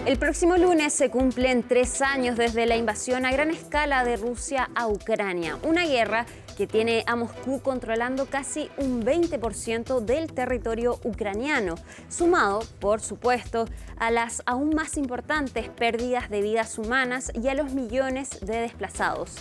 El próximo lunes se cumplen 3 años desde la invasión a gran escala de Rusia a Ucrania, una guerra que tiene a Moscú controlando casi un 20% del territorio ucraniano, sumado, por supuesto, a las aún más importantes pérdidas de vidas humanas y a los millones de desplazados.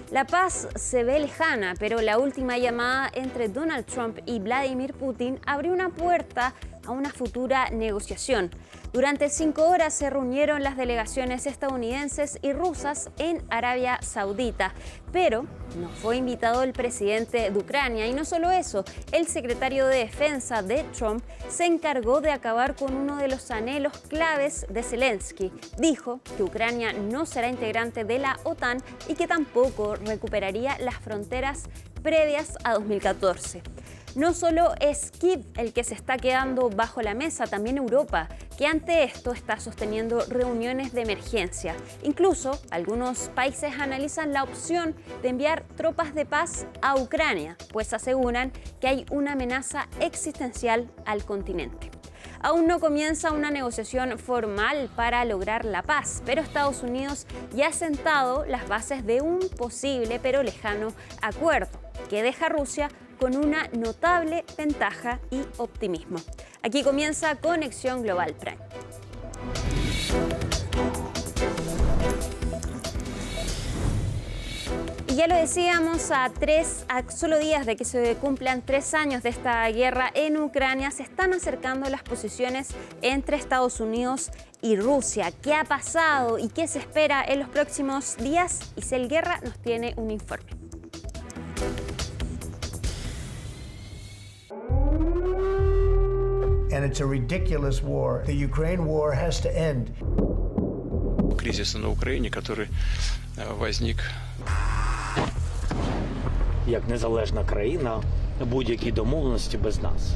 La paz se ve lejana, pero la última llamada entre Donald Trump y Vladimir Putin abrió una puerta a una futura negociación. Durante 5 horas se reunieron las delegaciones estadounidenses y rusas en Arabia Saudita, pero no fue invitado el presidente de Ucrania. Y no solo eso, el secretario de Defensa de Trump se encargó de acabar con uno de los anhelos claves de Zelensky. Dijo que Ucrania no será integrante de la OTAN y que tampoco recuperaría las fronteras previas a 2014. No solo es Kiev el que se está quedando bajo la mesa, también Europa, que ante esto está sosteniendo reuniones de emergencia. Incluso algunos países analizan la opción de enviar tropas de paz a Ucrania, pues aseguran que hay una amenaza existencial al continente. Aún no comienza una negociación formal para lograr la paz, pero Estados Unidos ya ha sentado las bases de un posible pero lejano acuerdo que deja a Rusia con una notable ventaja y optimismo. Aquí comienza Conexión Global Prime. Y ya lo decíamos, a solo días de que se cumplan 3 años de esta guerra en Ucrania, se están acercando las posiciones entre Estados Unidos y Rusia. ¿Qué ha pasado y qué se espera en los próximos días? Isel Guerra nos tiene un informe. And it's a ridiculous war. The Ukraine war has to end. Кризис на Украине, который возник. Як незалежна країна, будь-які домовленості без нас.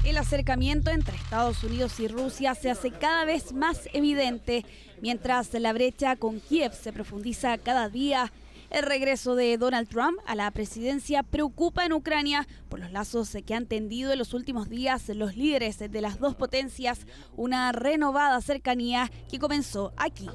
El acercamiento entre Estados Unidos y Rusia se hace cada vez más evidente, mientras la brecha con Kiev se profundiza cada día. El regreso de Donald Trump a la presidencia preocupa en Ucrania por los lazos que han tendido en los últimos días los líderes de las dos potencias, una renovada cercanía que comenzó aquí.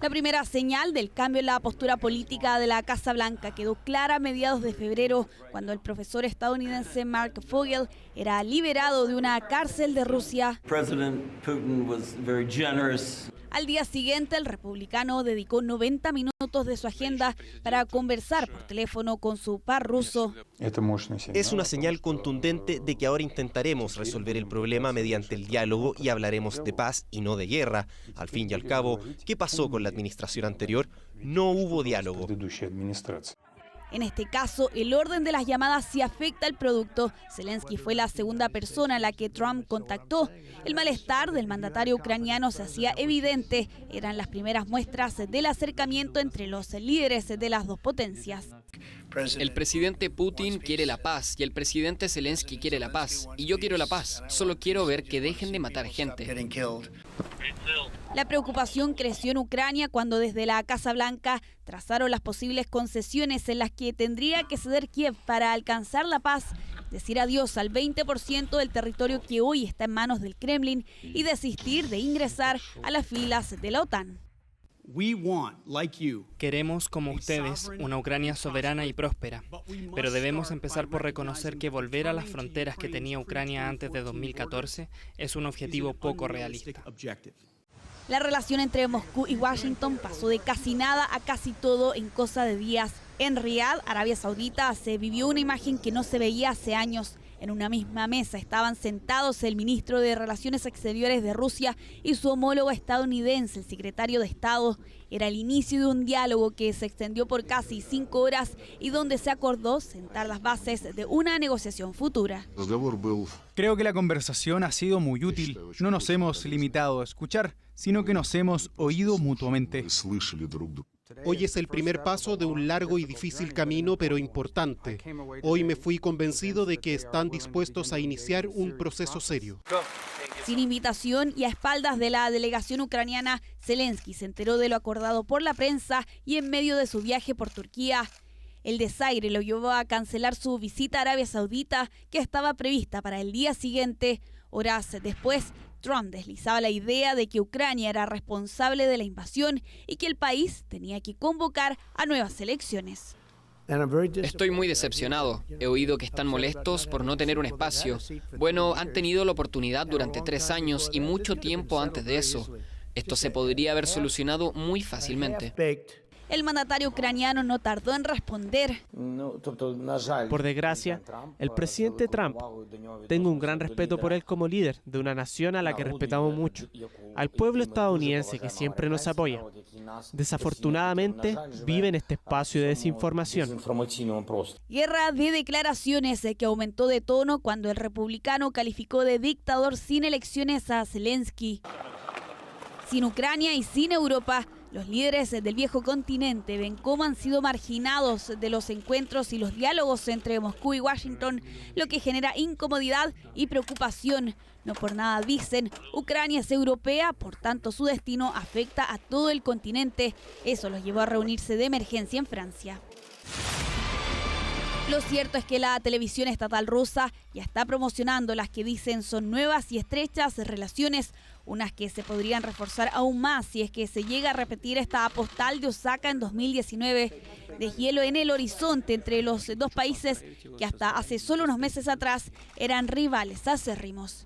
La primera señal del cambio en la postura política de la Casa Blanca quedó clara a mediados de febrero, cuando el profesor estadounidense Mark Fogel era liberado de una cárcel de Rusia. President Putin was very generous. Al día siguiente, el republicano dedicó 90 minutos de su agenda para conversar por teléfono con su par ruso. Es una señal contundente de que ahora intentaremos resolver el problema mediante el diálogo y hablaremos de paz y no de guerra. Al fin y al cabo, ¿qué pasó con la administración anterior? No hubo diálogo. En este caso, el orden de las llamadas sí afecta al producto. Zelensky fue la segunda persona a la que Trump contactó. El malestar del mandatario ucraniano se hacía evidente. Eran las primeras muestras del acercamiento entre los líderes de las dos potencias. El presidente Putin quiere la paz y el presidente Zelensky quiere la paz. Y yo quiero la paz. Solo quiero ver que dejen de matar gente. La preocupación creció en Ucrania cuando desde la Casa Blanca trazaron las posibles concesiones en las que tendría que ceder Kiev para alcanzar la paz, decir adiós al 20% del territorio que hoy está en manos del Kremlin y desistir de ingresar a las filas de la OTAN. Queremos, como ustedes, una Ucrania soberana y próspera, pero debemos empezar por reconocer que volver a las fronteras que tenía Ucrania antes de 2014 es un objetivo poco realista. La relación entre Moscú y Washington pasó de casi nada a casi todo en cosa de días. En Riad, Arabia Saudita, se vivió una imagen que no se veía hace años. En una misma mesa estaban sentados el ministro de Relaciones Exteriores de Rusia y su homólogo estadounidense, el secretario de Estado. Era el inicio de un diálogo que se extendió por casi 5 horas y donde se acordó sentar las bases de una negociación futura. Creo que la conversación ha sido muy útil. No nos hemos limitado a escuchar, sino que nos hemos oído mutuamente. Hoy es el primer paso de un largo y difícil camino, pero importante. Hoy me fui convencido de que están dispuestos a iniciar un proceso serio. Sin invitación y a espaldas de la delegación ucraniana, Zelensky se enteró de lo acordado por la prensa y en medio de su viaje por Turquía. El desaire lo llevó a cancelar su visita a Arabia Saudita, que estaba prevista para el día siguiente. Horas después, Trump deslizaba la idea de que Ucrania era responsable de la invasión y que el país tenía que convocar a nuevas elecciones. Estoy muy decepcionado. He oído que están molestos por no tener un espacio. Bueno, han tenido la oportunidad durante 3 años y mucho tiempo antes de eso. Esto se podría haber solucionado muy fácilmente. El mandatario ucraniano no tardó en responder. Por desgracia, el presidente Trump, tengo un gran respeto por él como líder de una nación a la que respetamos mucho, al pueblo estadounidense que siempre nos apoya. Desafortunadamente, vive en este espacio de desinformación. Guerra de declaraciones que aumentó de tono cuando el republicano calificó de dictador sin elecciones a Zelensky. Sin Ucrania y sin Europa, los líderes del viejo continente ven cómo han sido marginados de los encuentros y los diálogos entre Moscú y Washington, lo que genera incomodidad y preocupación. No por nada dicen, Ucrania es europea, por tanto su destino afecta a todo el continente. Eso los llevó a reunirse de emergencia en Francia. Lo cierto es que la televisión estatal rusa ya está promocionando las que dicen son nuevas y estrechas relaciones, unas que se podrían reforzar aún más si es que se llega a repetir esta postal de Osaka en 2019, deshielo en el horizonte entre los dos países que hasta hace solo unos meses atrás eran rivales acérrimos.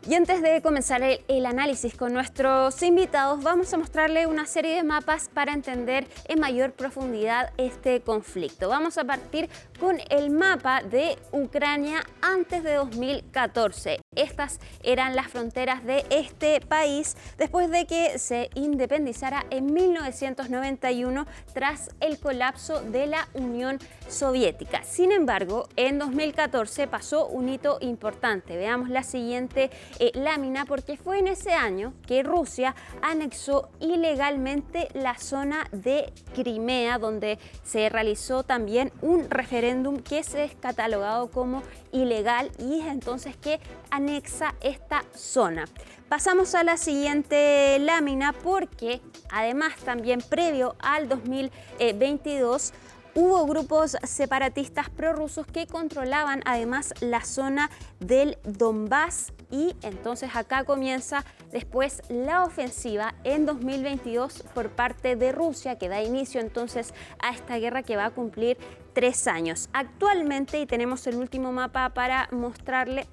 Y antes de comenzar el análisis con nuestros invitados, vamos a mostrarle una serie de mapas para entender en mayor profundidad este conflicto. Vamos a partir con el mapa de Ucrania antes de 2014. Estas eran las fronteras de este país después de que se independizara en 1991 tras el colapso de la Unión Soviética. Sin embargo, en 2014 pasó un hito importante. Veamos la siguiente lámina, porque fue en ese año que Rusia anexó ilegalmente la zona de Crimea, donde se realizó también un referéndum que se es catalogado como ilegal y es entonces que anexa esta zona. Pasamos a la siguiente lámina porque además también previo al 2022 hubo grupos separatistas prorrusos que controlaban además la zona del Donbass y entonces acá comienza después la ofensiva en 2022 por parte de Rusia, que da inicio entonces a esta guerra que va a cumplir 3 años. Actualmente, y tenemos el último mapa para mostrarles,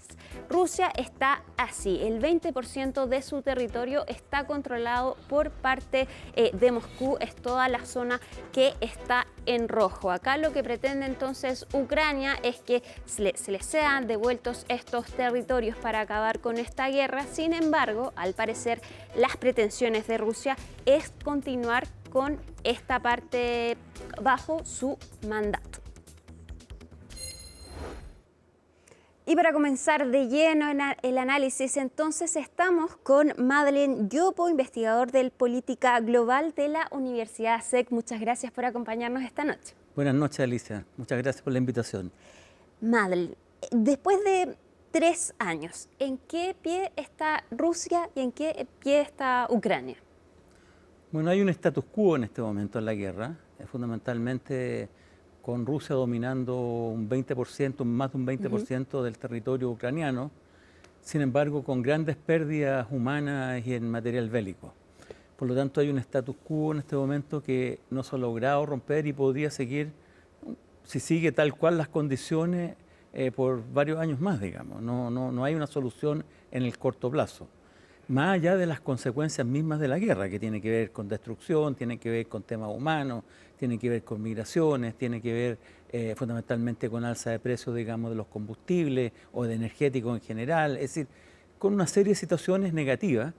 Rusia está así. El 20% de su territorio está controlado por parte de Moscú. Es toda la zona que está en rojo. Acá lo que pretende entonces Ucrania es que se les sean devueltos estos territorios para acabar con esta guerra. Sin embargo, al parecer, las pretensiones de Rusia es continuar con esta parte bajo su mandato. Y para comenzar de lleno en el análisis, entonces estamos con Madeleine Giopo, investigador del Política Global de la Universidad SEC. Muchas gracias por acompañarnos esta noche. Buenas noches, Alicia. Muchas gracias por la invitación. Madeleine, después de 3 años, ¿en qué pie está Rusia y en qué pie está Ucrania? Bueno, hay un status quo en este momento en la guerra, fundamentalmente con Rusia dominando un 20%, más de un 20% del territorio ucraniano, sin embargo con grandes pérdidas humanas y en material bélico. Por lo tanto hay un status quo en este momento que no se ha logrado romper y podría seguir, si sigue tal cual las condiciones, por varios años más, digamos. No hay una solución en el corto plazo. Más allá de las consecuencias mismas de la guerra, que tiene que ver con destrucción, tiene que ver con temas humanos, tiene que ver con migraciones, tiene que ver fundamentalmente con alza de precios, digamos, de los combustibles o de energéticos en general, es decir, con una serie de situaciones negativas,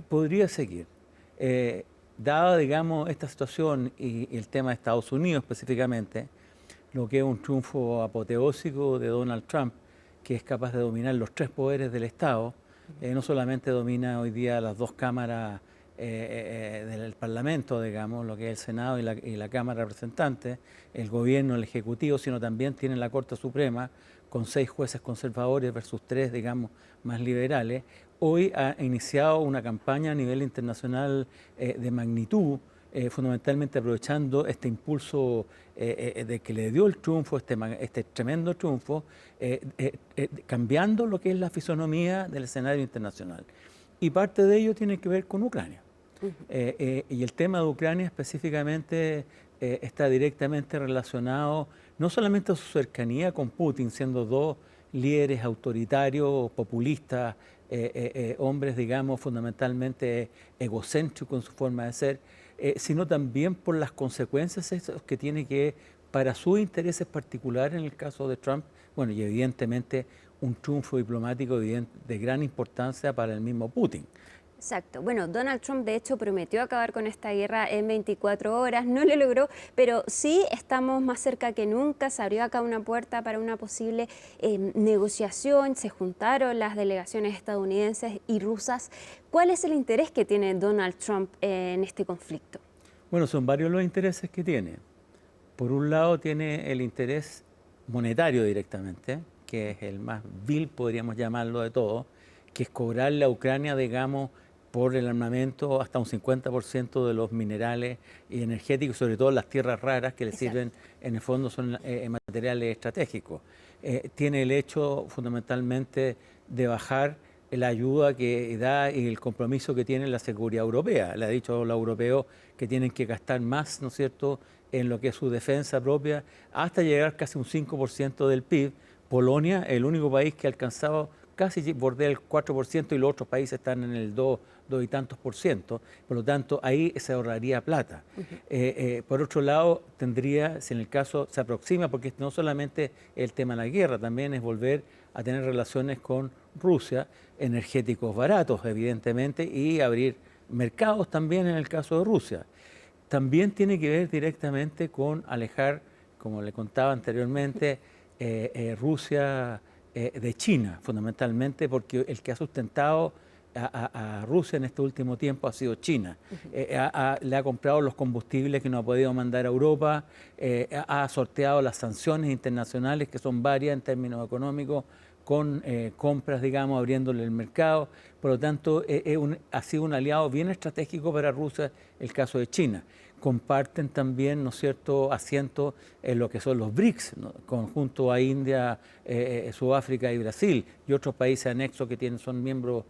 podría seguir. Dada, digamos, esta situación y el tema de Estados Unidos específicamente, lo que es un triunfo apoteósico de Donald Trump, que es capaz de dominar los 3 poderes del Estado. No solamente domina hoy día las 2 cámaras del Parlamento, digamos, lo que es el Senado y la Cámara de Representantes, el gobierno, el Ejecutivo, sino también tiene la Corte Suprema, con 6 jueces conservadores versus 3, digamos, más liberales. Hoy ha iniciado una campaña a nivel internacional de magnitud fundamentalmente aprovechando este impulso de que le dio el triunfo, este tremendo triunfo, cambiando lo que es la fisonomía del escenario internacional. Y parte de ello tiene que ver con Ucrania. Y el tema de Ucrania específicamente está directamente relacionado no solamente a su cercanía con Putin, siendo dos líderes autoritarios, populistas, hombres, digamos, fundamentalmente egocéntricos en su forma de ser, sino también por las consecuencias que tiene que, para sus intereses particulares en el caso de Trump, bueno, y evidentemente un triunfo diplomático de gran importancia para el mismo Putin. Exacto. Bueno, Donald Trump de hecho prometió acabar con esta guerra en 24 horas, no lo logró, pero sí estamos más cerca que nunca, se abrió acá una puerta para una posible negociación, se juntaron las delegaciones estadounidenses y rusas. ¿Cuál es el interés que tiene Donald Trump en este conflicto? Bueno, son varios los intereses que tiene. Por un lado tiene el interés monetario directamente, que es el más vil, podríamos llamarlo, de todo, que es cobrarle a Ucrania, digamos, por el armamento hasta un 50% de los minerales y energéticos, sobre todo las tierras raras que le sirven, en el fondo son materiales estratégicos. Tiene el hecho fundamentalmente de bajar la ayuda que da y el compromiso que tiene la seguridad europea. Le ha dicho a los europeos que tienen que gastar más, ¿no es cierto?, en lo que es su defensa propia, hasta llegar casi un 5% del PIB. Polonia, el único país que ha alcanzado casi bordea el 4% y los otros países están en el 2 y tantos %. Por lo tanto, ahí se ahorraría plata. Por otro lado, tendría, si en el caso se aproxima, porque no solamente el tema de la guerra, también es volver a tener relaciones con Rusia, energéticos baratos, evidentemente, y abrir mercados también en el caso de Rusia. También tiene que ver directamente con alejar, como le contaba anteriormente, Rusia de China, fundamentalmente porque el que ha sustentado a Rusia en este último tiempo ha sido China. Le ha comprado los combustibles que no ha podido mandar a Europa, ha sorteado las sanciones internacionales, que son varias en términos económicos, con compras, digamos, abriéndole el mercado. Por lo tanto, ha sido un aliado bien estratégico para Rusia el caso de China. Comparten también, ¿no es cierto?, asientos en lo que son los BRICS, ¿no?, junto a India, Sudáfrica y Brasil, y otros países anexos que son miembros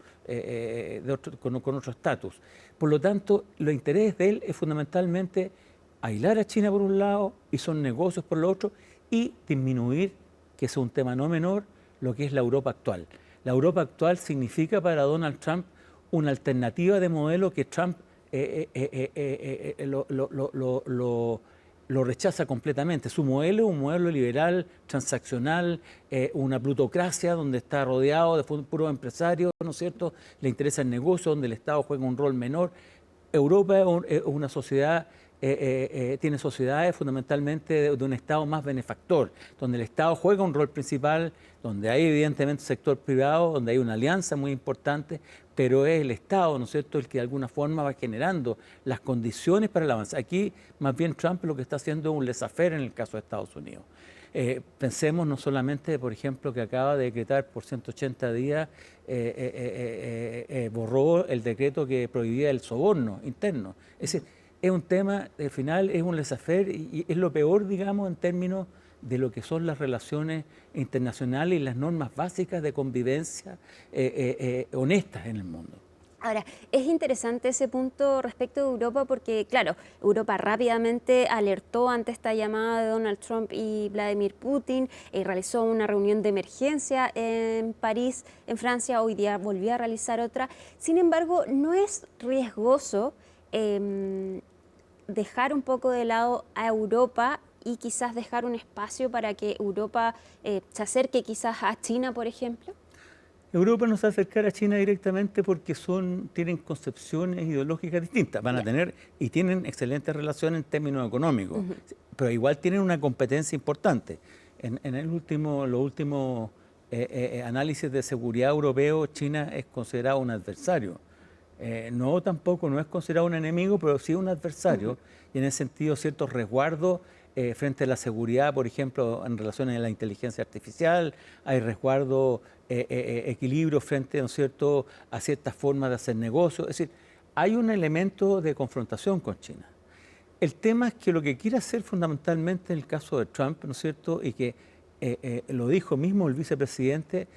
con otro estatus. Por lo tanto, los intereses de él es fundamentalmente aislar a China por un lado, y son negocios por lo otro, y disminuir, que es un tema no menor, lo que es la Europa actual. La Europa actual significa para Donald Trump una alternativa de modelo que Trump lo rechaza completamente. Su modelo es un modelo liberal, transaccional, una plutocracia donde está rodeado de puros empresarios, ¿no es cierto? Le interesa el negocio, donde el Estado juega un rol menor. Europa es una sociedad, tiene sociedades fundamentalmente de un Estado más benefactor, donde el Estado juega un rol principal, donde hay evidentemente sector privado, donde hay una alianza muy importante, pero es el Estado, ¿no es cierto?, el que de alguna forma va generando las condiciones para el avance. Aquí, más bien, Trump lo que está haciendo es un laissez-faire en el caso de Estados Unidos. Pensemos no solamente, por ejemplo, que acaba de decretar por 180 días, borró el decreto que prohibía el soborno interno. Es decir, es un tema, al final, es un laissez-faire y es lo peor, digamos, en términos de lo que son las relaciones internacionales y las normas básicas de convivencia honestas en el mundo. Ahora, es interesante ese punto respecto de Europa porque, claro, Europa rápidamente alertó ante esta llamada de Donald Trump y Vladimir Putin, realizó una reunión de emergencia en París, en Francia, hoy día volvió a realizar otra. Sin embargo, no es riesgoso dejar un poco de lado a Europa y quizás dejar un espacio para que Europa se acerque quizás a China, por ejemplo? Europa no se va a acercar a China directamente porque tienen concepciones ideológicas distintas. Van a tener y tienen excelentes relaciones en términos económicos, pero igual tienen una competencia importante. En los últimos análisis de seguridad europeo, China es considerado un adversario. No es considerado un enemigo, pero sí un adversario, y en ese sentido ciertos resguardos frente a la seguridad, por ejemplo, en relación a la inteligencia artificial, hay resguardo, equilibrio frente, ¿no es cierto?, a ciertas formas de hacer negocios. Es decir, hay un elemento de confrontación con China. El tema es que lo que quiere hacer fundamentalmente en el caso de Trump, ¿no es cierto?, y que lo dijo mismo el vicepresidente,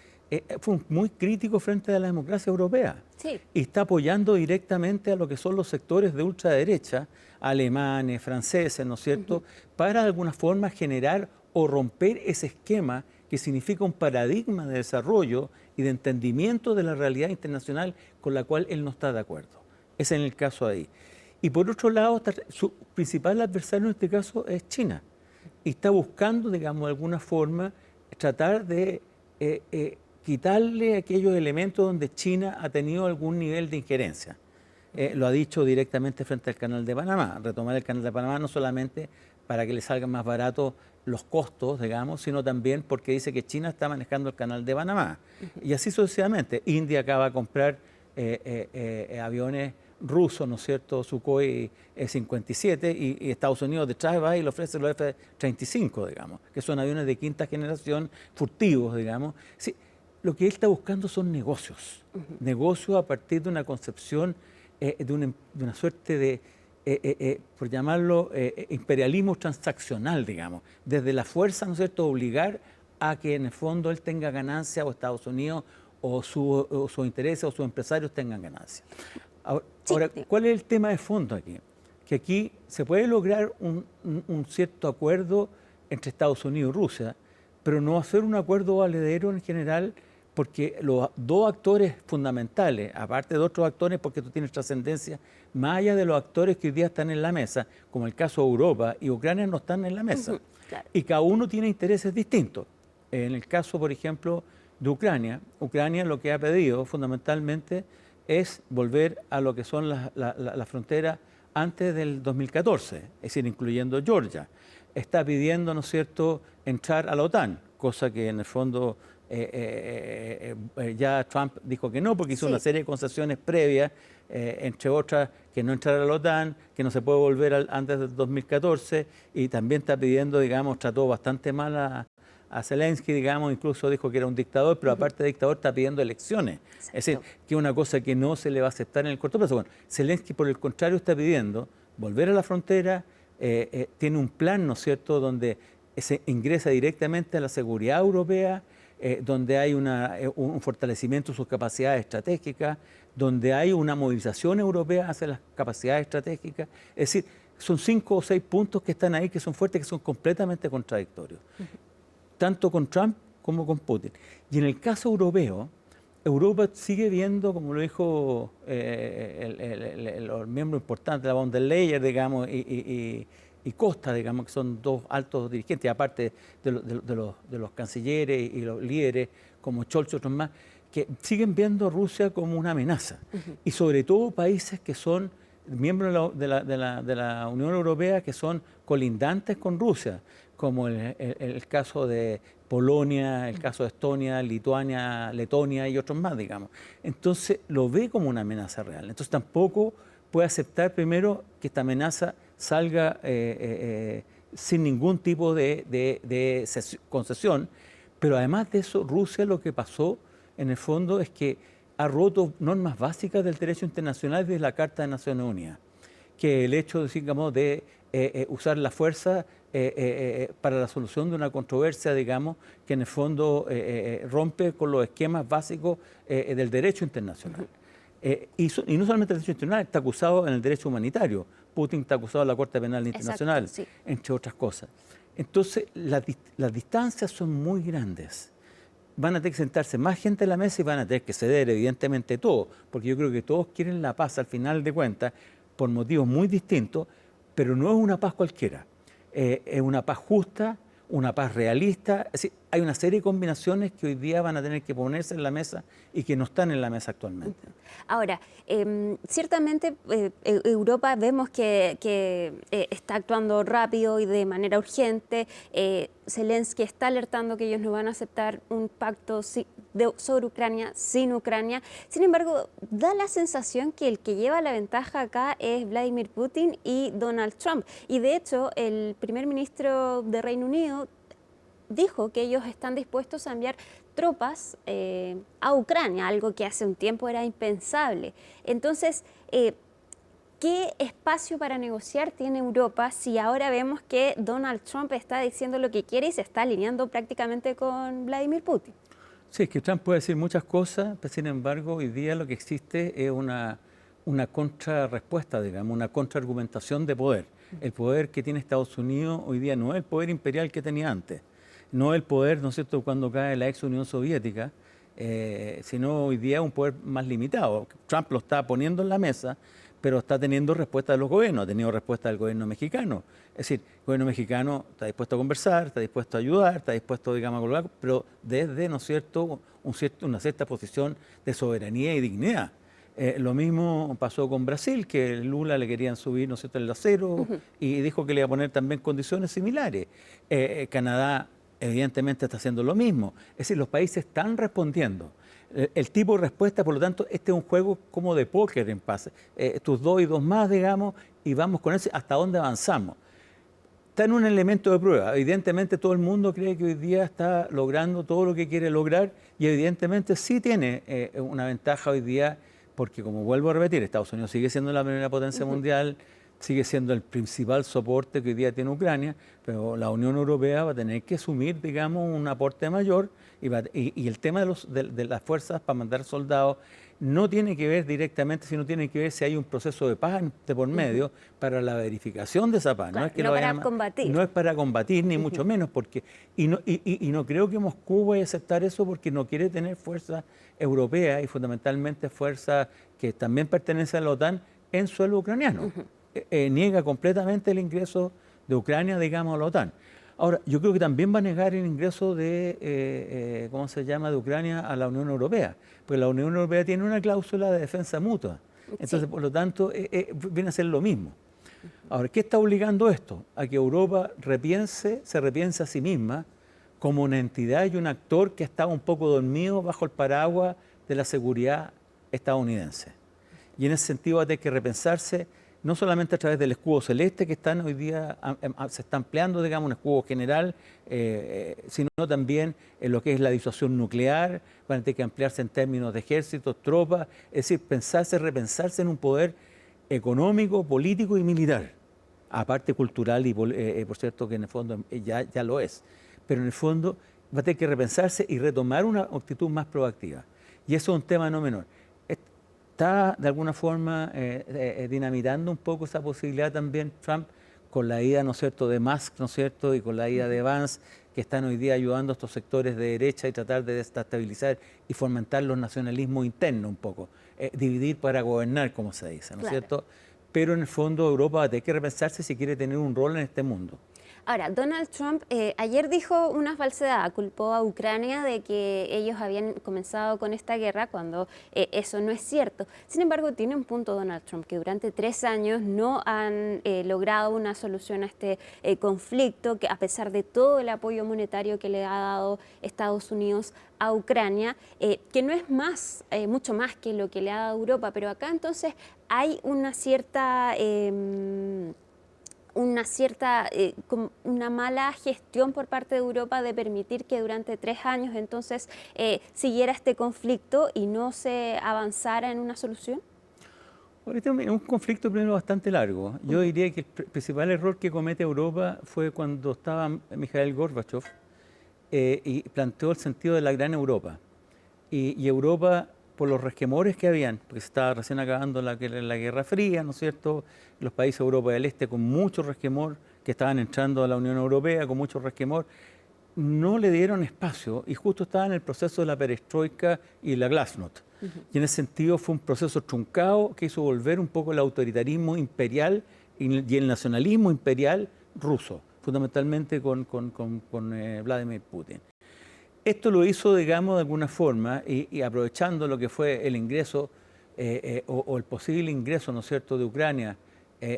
fue muy crítico frente a la democracia europea. Sí. Y está apoyando directamente a lo que son los sectores de ultraderecha, alemanes, franceses, ¿no es cierto?, para de alguna forma generar o romper ese esquema que significa un paradigma de desarrollo y de entendimiento de la realidad internacional con la cual él no está de acuerdo. Ese es en el caso ahí. Y por otro lado, su principal adversario en este caso es China. Y está buscando, digamos, de alguna forma, tratar de quitarle aquellos elementos donde China ha tenido algún nivel de injerencia. Lo ha dicho directamente frente al Canal de Panamá. Retomar el Canal de Panamá no solamente para que le salgan más baratos los costos, digamos, sino también porque dice que China está manejando el Canal de Panamá. Y así sucesivamente. India acaba de comprar aviones rusos, ¿no es cierto?, Sukhoi 57, y Estados Unidos detrás va y le ofrece los F-35, digamos, que son aviones de quinta generación, furtivos, digamos. Sí, lo que él está buscando son negocios, negocios a partir de una concepción, de una suerte de, por llamarlo, imperialismo transaccional, digamos, desde la fuerza, ¿no es cierto?, obligar a que en el fondo él tenga ganancia, o Estados Unidos, o sus intereses, o sus empresarios tengan ganancia. Ahora, ¿cuál es el tema de fondo aquí? Que aquí se puede lograr un cierto acuerdo entre Estados Unidos y Rusia, pero no hacer un acuerdo valedero en general, porque los dos actores fundamentales, aparte de otros actores, porque tú tienes trascendencia, más allá de los actores que hoy día están en la mesa, como el caso de Europa y Ucrania, no están en la mesa. Claro. Y cada uno tiene intereses distintos. En el caso, por ejemplo, de Ucrania lo que ha pedido fundamentalmente es volver a lo que son las fronteras antes del 2014, es decir, incluyendo Georgia. Está pidiendo, ¿no es cierto?, entrar a la OTAN, cosa que en el fondo ya Trump dijo que no, porque hizo una serie de concesiones previas, entre otras que no entrara a la OTAN, que no se puede volver antes del 2014, y también está pidiendo, digamos, trató bastante mal a Zelensky, digamos, incluso dijo que era un dictador, pero aparte de dictador está pidiendo elecciones. Exacto. Es decir, que es una cosa que no se le va a aceptar en el corto plazo. Bueno, Zelensky, por el contrario, está pidiendo volver a la frontera, tiene un plan, ¿no es cierto?, donde se ingresa directamente a la seguridad europea, donde hay un fortalecimiento de sus capacidades estratégicas, donde hay una movilización europea hacia las capacidades estratégicas. Es decir, son 5 o 6 puntos que están ahí, que son fuertes, que son completamente contradictorios. Tanto con Trump como con Putin. Y en el caso europeo, Europa sigue viendo, como lo dijo los miembros importantes, la von der Leyen, digamos, y Costa, digamos, que son dos altos dirigentes, aparte de los cancilleres y los líderes como Scholz y otros más, que siguen viendo a Rusia como una amenaza. Y sobre todo países que son miembros de la Unión Europea, que son colindantes con Rusia, como el caso de Polonia, el caso de Estonia, Lituania, Letonia y otros más, digamos. Entonces lo ve como una amenaza real. Entonces tampoco puede aceptar primero que esta amenaza salga sin ningún tipo de concesión, pero además de eso, Rusia lo que pasó en el fondo es que ha roto normas básicas del derecho internacional desde la Carta de Naciones Unidas, que el hecho, digamos, de usar la fuerza para la solución de una controversia, digamos, que en el fondo rompe con los esquemas básicos del derecho internacional. Y no solamente el derecho internacional, está acusado en el derecho humanitario. Putin está acusado en la Corte Penal Internacional, exacto, sí, entre otras cosas. Entonces, las distancias son muy grandes. Van a tener que sentarse más gente en la mesa y van a tener que ceder, evidentemente, todo, porque yo creo que todos quieren la paz al final de cuentas, por motivos muy distintos, pero no es una paz cualquiera. Es una paz justa, una paz realista. Es decir, hay una serie de combinaciones que hoy día van a tener que ponerse en la mesa y que no están en la mesa actualmente. Ahora, ciertamente Europa vemos que está actuando rápido y de manera urgente. Zelensky está alertando que ellos no van a aceptar un pacto sobre Ucrania sin Ucrania. Sin embargo, da la sensación que el que lleva la ventaja acá es Vladimir Putin y Donald Trump. Y de hecho, el primer ministro de Reino Unido dijo que ellos están dispuestos a enviar tropas a Ucrania, algo que hace un tiempo era impensable. Entonces, ¿Qué espacio para negociar tiene Europa si ahora vemos que Donald Trump está diciendo lo que quiere y se está alineando prácticamente con Vladimir Putin? Sí, es que Trump puede decir muchas cosas, pero sin embargo hoy día lo que existe es una contrarrespuesta, digamos, una contraargumentación de poder. El poder que tiene Estados Unidos hoy día no es el poder imperial que tenía antes, no es el poder, ¿no es cierto?, cuando cae la ex Unión Soviética, sino hoy día un poder más limitado. Trump lo está poniendo en la mesa, pero está teniendo respuesta de los gobiernos, ha tenido respuesta del gobierno mexicano. Es decir, el gobierno mexicano está dispuesto a conversar, está dispuesto a ayudar, está dispuesto, digamos, a colaborar, pero desde, ¿no es cierto?, una cierta posición de soberanía y dignidad. Lo mismo pasó con Brasil, que Lula le querían subir, ¿no es cierto?, el acero, y dijo que le iba a poner también condiciones similares. Canadá evidentemente está haciendo lo mismo. Es decir, los países están respondiendo. El tipo de respuesta, por lo tanto, este es un juego como de póker en paz. Tus 2 y 2 más, digamos, y vamos con ese hasta dónde avanzamos. Está en un elemento de prueba. Evidentemente todo el mundo cree que hoy día está logrando todo lo que quiere lograr y evidentemente sí tiene una ventaja hoy día porque, como vuelvo a repetir, Estados Unidos sigue siendo la primera potencia mundial, sigue siendo el principal soporte que hoy día tiene Ucrania, pero la Unión Europea va a tener que asumir, digamos, un aporte mayor y el tema de las fuerzas para mandar soldados no tiene que ver directamente, sino tiene que ver si hay un proceso de paz de por medio para la verificación de esa paz. Claro, no es que no para combatir. No es para combatir, ni mucho menos, porque y no creo que Moscú vaya a aceptar eso porque no quiere tener fuerza europea y fundamentalmente fuerza que también pertenece a la OTAN en suelo ucraniano. Niega completamente el ingreso de Ucrania, digamos, a la OTAN. Ahora, yo creo que también va a negar el ingreso de, ¿cómo se llama?, de Ucrania a la Unión Europea, porque la Unión Europea tiene una cláusula de defensa mutua. Entonces, sí, por lo tanto, viene a ser lo mismo. Ahora, ¿qué está obligando esto? A que Europa se repiense a sí misma como una entidad y un actor que estaba un poco dormido bajo el paraguas de la seguridad estadounidense. Y en ese sentido va a tener que repensarse no solamente a través del escudo celeste que están hoy día, se está ampliando, digamos, un escudo general, sino también en lo que es la disuasión nuclear, van a tener que ampliarse en términos de ejércitos, tropas, es decir, repensarse en un poder económico, político y militar, aparte cultural y por cierto que en el fondo ya lo es, pero en el fondo va a tener que repensarse y retomar una actitud más proactiva. Y eso es un tema no menor. Está de alguna forma dinamitando un poco esa posibilidad también Trump con la ida, ¿no es cierto?, de Musk, ¿no es cierto?, y con la ida de Vance, que están hoy día ayudando a estos sectores de derecha y tratar de desestabilizar y fomentar los nacionalismos internos un poco, dividir para gobernar, como se dice, ¿no es cierto? Pero en el fondo Europa va a tener que repensarse si quiere tener un rol en este mundo. Ahora, Donald Trump ayer dijo una falsedad, culpó a Ucrania de que ellos habían comenzado con esta guerra cuando eso no es cierto. Sin embargo, tiene un punto Donald Trump, que durante 3 años no han logrado una solución a este conflicto, que a pesar de todo el apoyo monetario que le ha dado Estados Unidos a Ucrania, que no es mucho más que lo que le ha dado Europa, pero acá entonces hay una cierta una mala gestión por parte de Europa de permitir que durante 3 años entonces siguiera este conflicto y no se avanzara en una solución? Ahorita es un conflicto primero bastante largo. Yo diría que el principal error que comete Europa fue cuando estaba Mikhail Gorbachev y planteó el sentido de la gran Europa. Y Europa, por los resquemores que habían, porque se estaba recién acabando la Guerra Fría, ¿no es cierto?, los países de Europa del Este con mucho resquemor, que estaban entrando a la Unión Europea con mucho resquemor, no le dieron espacio y justo estaba en el proceso de la perestroika y la glasnost. Y en ese sentido fue un proceso truncado que hizo volver un poco el autoritarismo imperial y el nacionalismo imperial ruso, fundamentalmente con Vladimir Putin. Esto lo hizo, digamos, de alguna forma y aprovechando lo que fue el ingreso o el posible ingreso, ¿no es cierto?, de Ucrania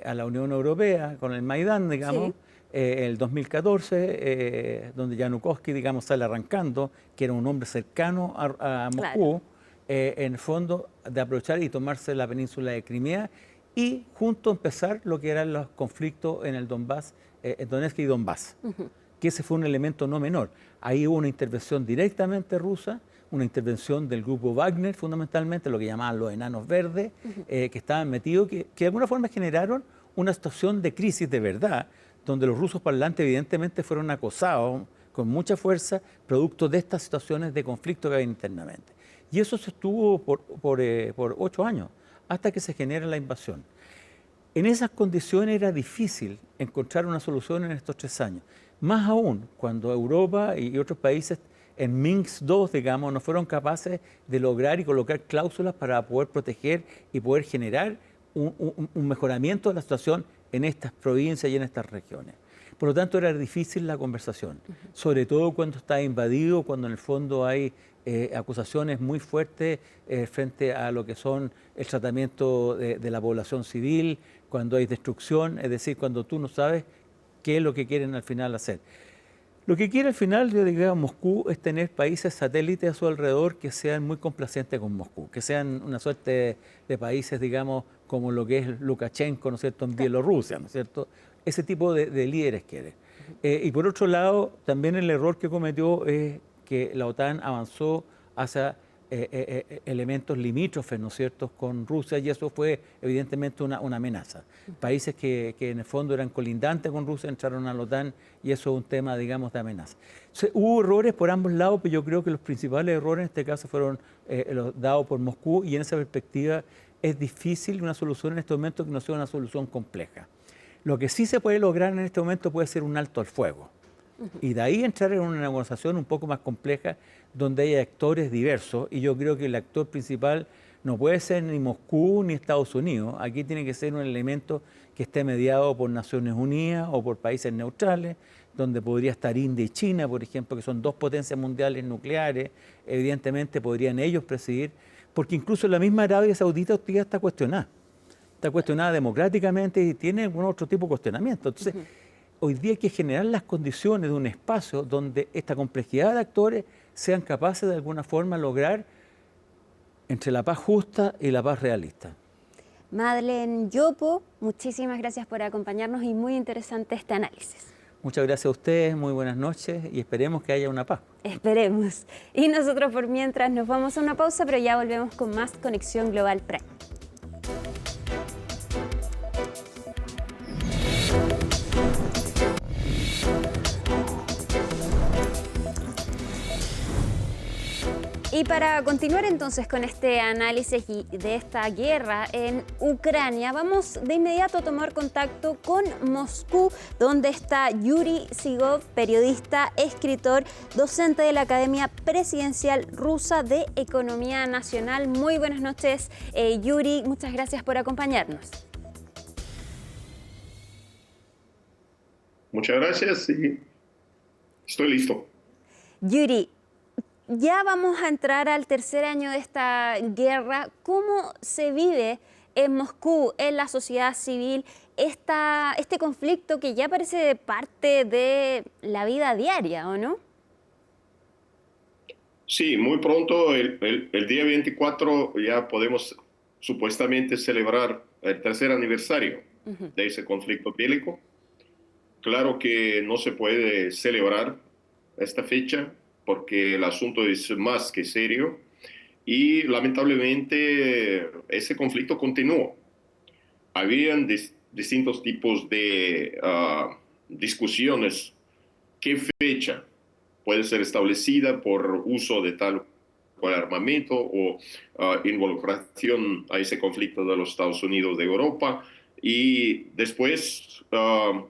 a la Unión Europea con el Maidán, digamos, sí, el 2014, donde Yanukovsky, digamos, sale arrancando, que era un hombre cercano a Moscú, en el fondo de aprovechar y tomarse la península de Crimea y junto empezar lo que eran los conflictos en el Donbass, Donetsk y Donbass. Que ese fue un elemento no menor. Ahí hubo una intervención directamente rusa, una intervención del grupo Wagner, fundamentalmente, lo que llamaban los enanos verdes, que estaban metidos, que de alguna forma generaron una situación de crisis de verdad, donde los rusos parlantes evidentemente fueron acosados con mucha fuerza, producto de estas situaciones de conflicto que había internamente. Y eso se estuvo por 8 años, hasta que se genera la invasión. En esas condiciones era difícil encontrar una solución en estos 3 años. Más aún, cuando Europa y otros países en Minsk II, digamos, no fueron capaces de lograr y colocar cláusulas para poder proteger y poder generar un mejoramiento de la situación en estas provincias y en estas regiones. Por lo tanto, era difícil la conversación, sobre todo cuando está invadido, cuando en el fondo hay acusaciones muy fuertes frente a lo que son el tratamiento de la población civil, cuando hay destrucción, es decir, cuando tú no sabes qué es lo que quieren al final hacer. Lo que quiere al final, yo diría, Moscú es tener países satélites a su alrededor que sean muy complacientes con Moscú, que sean una suerte de países, digamos, como lo que es Lukashenko, ¿no es cierto?, en Bielorrusia, ¿no es cierto? Ese tipo de líderes quiere. Y por otro lado, también el error que cometió es que la OTAN avanzó hacia elementos limítrofes, ¿no es cierto?, con Rusia, y eso fue evidentemente una amenaza. Países que en el fondo eran colindantes con Rusia entraron a la OTAN y eso es un tema, digamos, de amenaza. Entonces, hubo errores por ambos lados, pero yo creo que los principales errores en este caso fueron los dados por Moscú, y en esa perspectiva es difícil una solución en este momento que no sea una solución compleja. Lo que sí se puede lograr en este momento puede ser un alto al fuego. Y de ahí entrar en una negociación un poco más compleja, donde hay actores diversos, y yo creo que el actor principal no puede ser ni Moscú ni Estados Unidos. Aquí tiene que ser un elemento que esté mediado por Naciones Unidas o por países neutrales, donde podría estar India y China, por ejemplo, que son 2 potencias mundiales nucleares. Evidentemente podrían ellos presidir, porque incluso la misma Arabia Saudita hoy día está cuestionada democráticamente y tiene algún otro tipo de cuestionamiento. Entonces, hoy día hay que generar las condiciones de un espacio donde esta complejidad de actores sean capaces de alguna forma lograr entre la paz justa y la paz realista. Madeleine Llopo, muchísimas gracias por acompañarnos y muy interesante este análisis. Muchas gracias a ustedes, muy buenas noches y esperemos que haya una paz. Esperemos. Y nosotros por mientras nos vamos a una pausa, pero ya volvemos con más Conexión Global Prime. Y para continuar entonces con este análisis de esta guerra en Ucrania, vamos de inmediato a tomar contacto con Moscú, donde está Yuri Sigov, periodista, escritor, docente de la Academia Presidencial Rusa de Economía Nacional. Muy buenas noches, Yuri, muchas gracias por acompañarnos. Muchas gracias y estoy listo. Yuri, ya vamos a entrar al tercer año de esta guerra. ¿Cómo se vive en Moscú, en la sociedad civil, este conflicto que ya parece parte de la vida diaria, o no? Sí, muy pronto, el día 24, ya podemos supuestamente celebrar el tercer aniversario de ese conflicto bélico. Claro que no se puede celebrar esta fecha, porque el asunto es más que serio y lamentablemente ese conflicto continuó. Habían distintos tipos de discusiones. ¿Qué fecha puede ser establecida por uso de tal cual armamento o involucración a ese conflicto de los Estados Unidos de Europa? Y después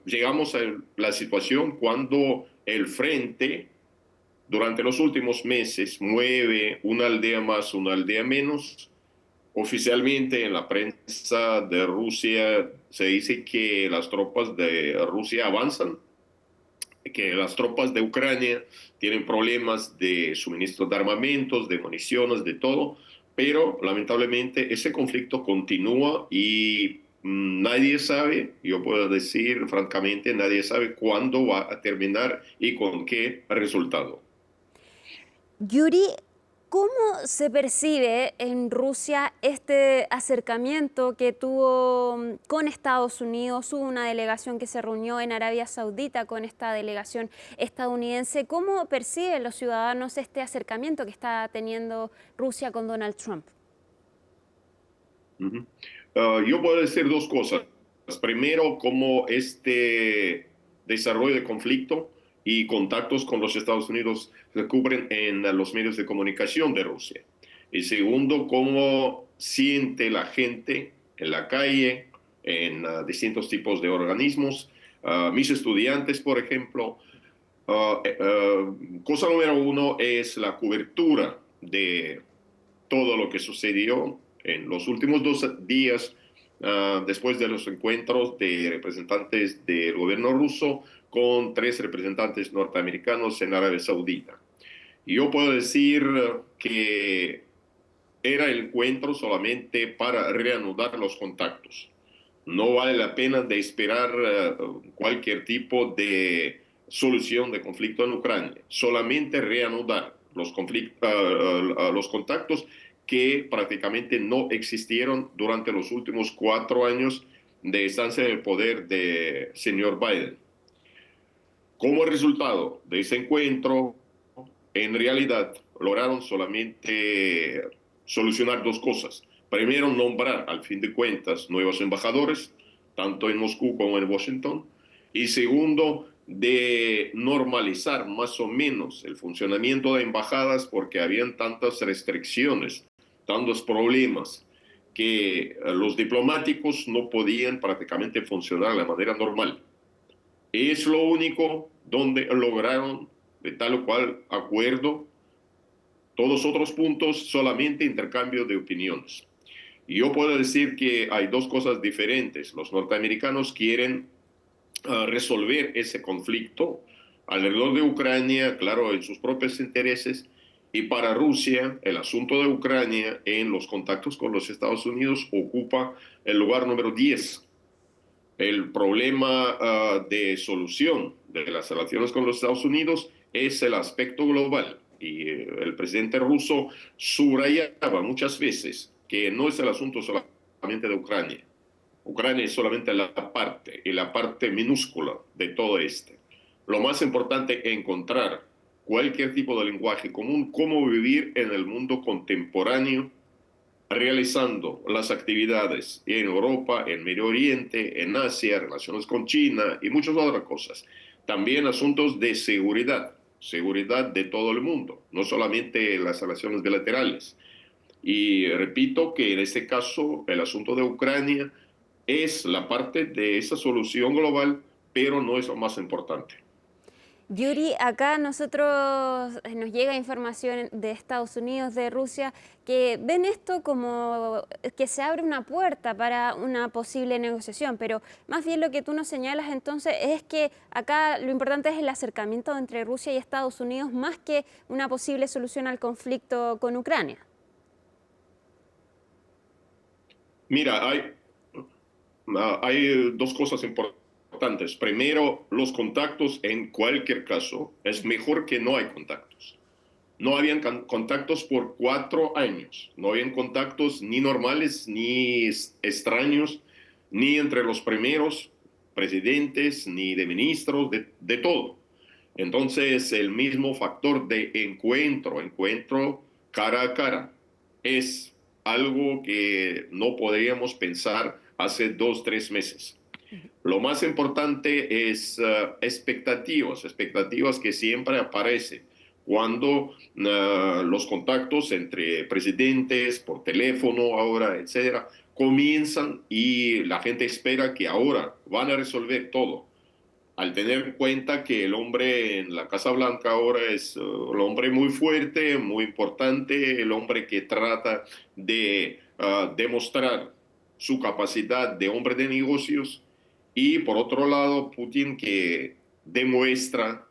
llegamos a la situación cuando el frente durante los últimos meses mueve una aldea más, una aldea menos. Oficialmente en la prensa de Rusia se dice que las tropas de Rusia avanzan, que las tropas de Ucrania tienen problemas de suministro de armamentos, de municiones, de todo, pero lamentablemente ese conflicto continúa y nadie sabe, yo puedo decir francamente, nadie sabe cuándo va a terminar y con qué resultado. Yuri, ¿Cómo se percibe en Rusia este acercamiento que tuvo con Estados Unidos? Hubo una delegación que se reunió en Arabia Saudita con esta delegación estadounidense. ¿Cómo perciben los ciudadanos este acercamiento que está teniendo Rusia con Donald Trump? Yo puedo decir dos cosas. Primero, cómo este desarrollo de conflicto y contactos con los Estados Unidos se cubren en los medios de comunicación de Rusia. Y segundo, cómo siente la gente en la calle, en distintos tipos de organismos. Mis estudiantes, por ejemplo. Cosa número uno es la cobertura de todo lo que sucedió en los últimos 2 días después de los encuentros de representantes del gobierno ruso con 3 representantes norteamericanos en Arabia Saudita. Y yo puedo decir que era el encuentro solamente para reanudar los contactos. No vale la pena de esperar cualquier tipo de solución de conflicto en Ucrania. Solamente reanudar los contactos que prácticamente no existieron durante los últimos 4 años de estancia en el poder de señor Biden. Como resultado de ese encuentro, en realidad lograron solamente solucionar 2 cosas. Primero, nombrar, al fin de cuentas, nuevos embajadores, tanto en Moscú como en Washington. Y segundo, de normalizar más o menos el funcionamiento de embajadas porque habían tantas restricciones, tantos problemas, que los diplomáticos no podían prácticamente funcionar de manera normal. Es lo único donde lograron de tal o cual acuerdo. Todos otros puntos solamente intercambio de opiniones. Y yo puedo decir que hay 2 cosas diferentes. Los norteamericanos quieren resolver ese conflicto alrededor de Ucrania, claro, en sus propios intereses. Y para Rusia, el asunto de Ucrania en los contactos con los Estados Unidos ocupa el lugar número 10. El problema de solución de las relaciones con los Estados Unidos es el aspecto global. Y el presidente ruso subrayaba muchas veces que no es el asunto solamente de Ucrania. Ucrania es solamente la parte, y la parte minúscula de todo este. Lo más importante es encontrar cualquier tipo de lenguaje común, cómo vivir en el mundo contemporáneo, realizando las actividades en Europa, en Medio Oriente, en Asia, relaciones con China y muchas otras cosas. También asuntos de seguridad de todo el mundo, no solamente las relaciones bilaterales. Y repito que en este caso el asunto de Ucrania es la parte de esa solución global, pero no es lo más importante. Yuri, acá nos llega información de Estados Unidos, de Rusia, que ven esto como que se abre una puerta para una posible negociación, pero más bien lo que tú nos señalas entonces es que acá lo importante es el acercamiento entre Rusia y Estados Unidos más que una posible solución al conflicto con Ucrania. Mira, hay 2 cosas importantes. Primero, los contactos en cualquier caso es mejor que no hay contactos. No habían contactos por 4 años. No habían contactos ni normales ni extraños, ni entre los primeros presidentes, ni de ministros, de todo. Entonces, el mismo factor de encuentro cara a cara, es algo que no podríamos pensar hace 2, 3 meses. Lo más importante es expectativas que siempre aparecen cuando los contactos entre presidentes, por teléfono ahora, etcétera, comienzan y la gente espera que ahora van a resolver todo. Al tener en cuenta que el hombre en la Casa Blanca ahora es el hombre muy fuerte, muy importante, el hombre que trata de demostrar su capacidad de hombre de negocios. Y por otro lado, Putin que demuestra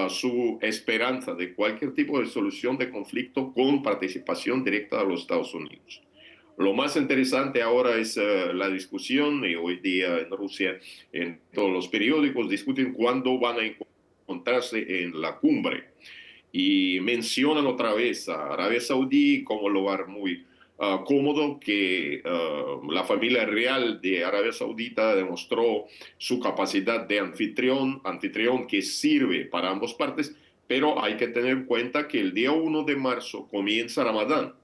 su esperanza de cualquier tipo de solución de conflicto con participación directa de los Estados Unidos. Lo más interesante ahora es la discusión, y hoy día en Rusia, en todos los periódicos discuten cuándo van a encontrarse en la cumbre. y mencionan otra vez a Arabia Saudí como lugar muy cómodo, que la familia real de Arabia Saudita demostró su capacidad de anfitrión que sirve para ambas partes, pero hay que tener en cuenta que el día 1 de marzo comienza Ramadán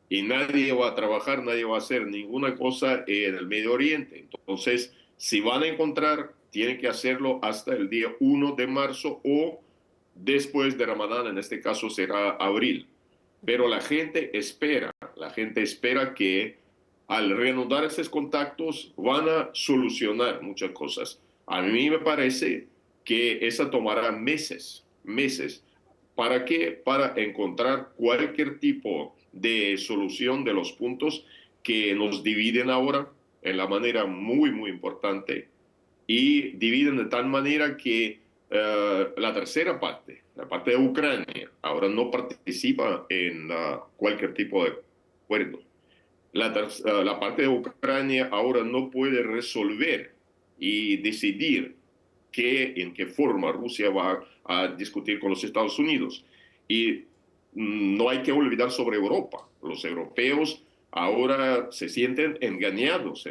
y nadie va a trabajar, nadie va a hacer ninguna cosa en el Medio Oriente. Entonces, si van a encontrar, tienen que hacerlo hasta el día 1 de marzo o después de Ramadán, en este caso será abril. Pero la gente espera que al reanudar esos contactos van a solucionar muchas cosas. A mí me parece que esa tomará meses. ¿Para qué? Para encontrar cualquier tipo de solución de los puntos que nos dividen ahora en la manera muy, muy importante, y dividen de tal manera que la tercera parte, la parte de Ucrania, ahora no participa en cualquier tipo de acuerdo. La parte de Ucrania ahora no puede resolver y decidir en qué forma Rusia va a discutir con los Estados Unidos. Y no hay que olvidar sobre Europa. Los europeos ahora se sienten engañados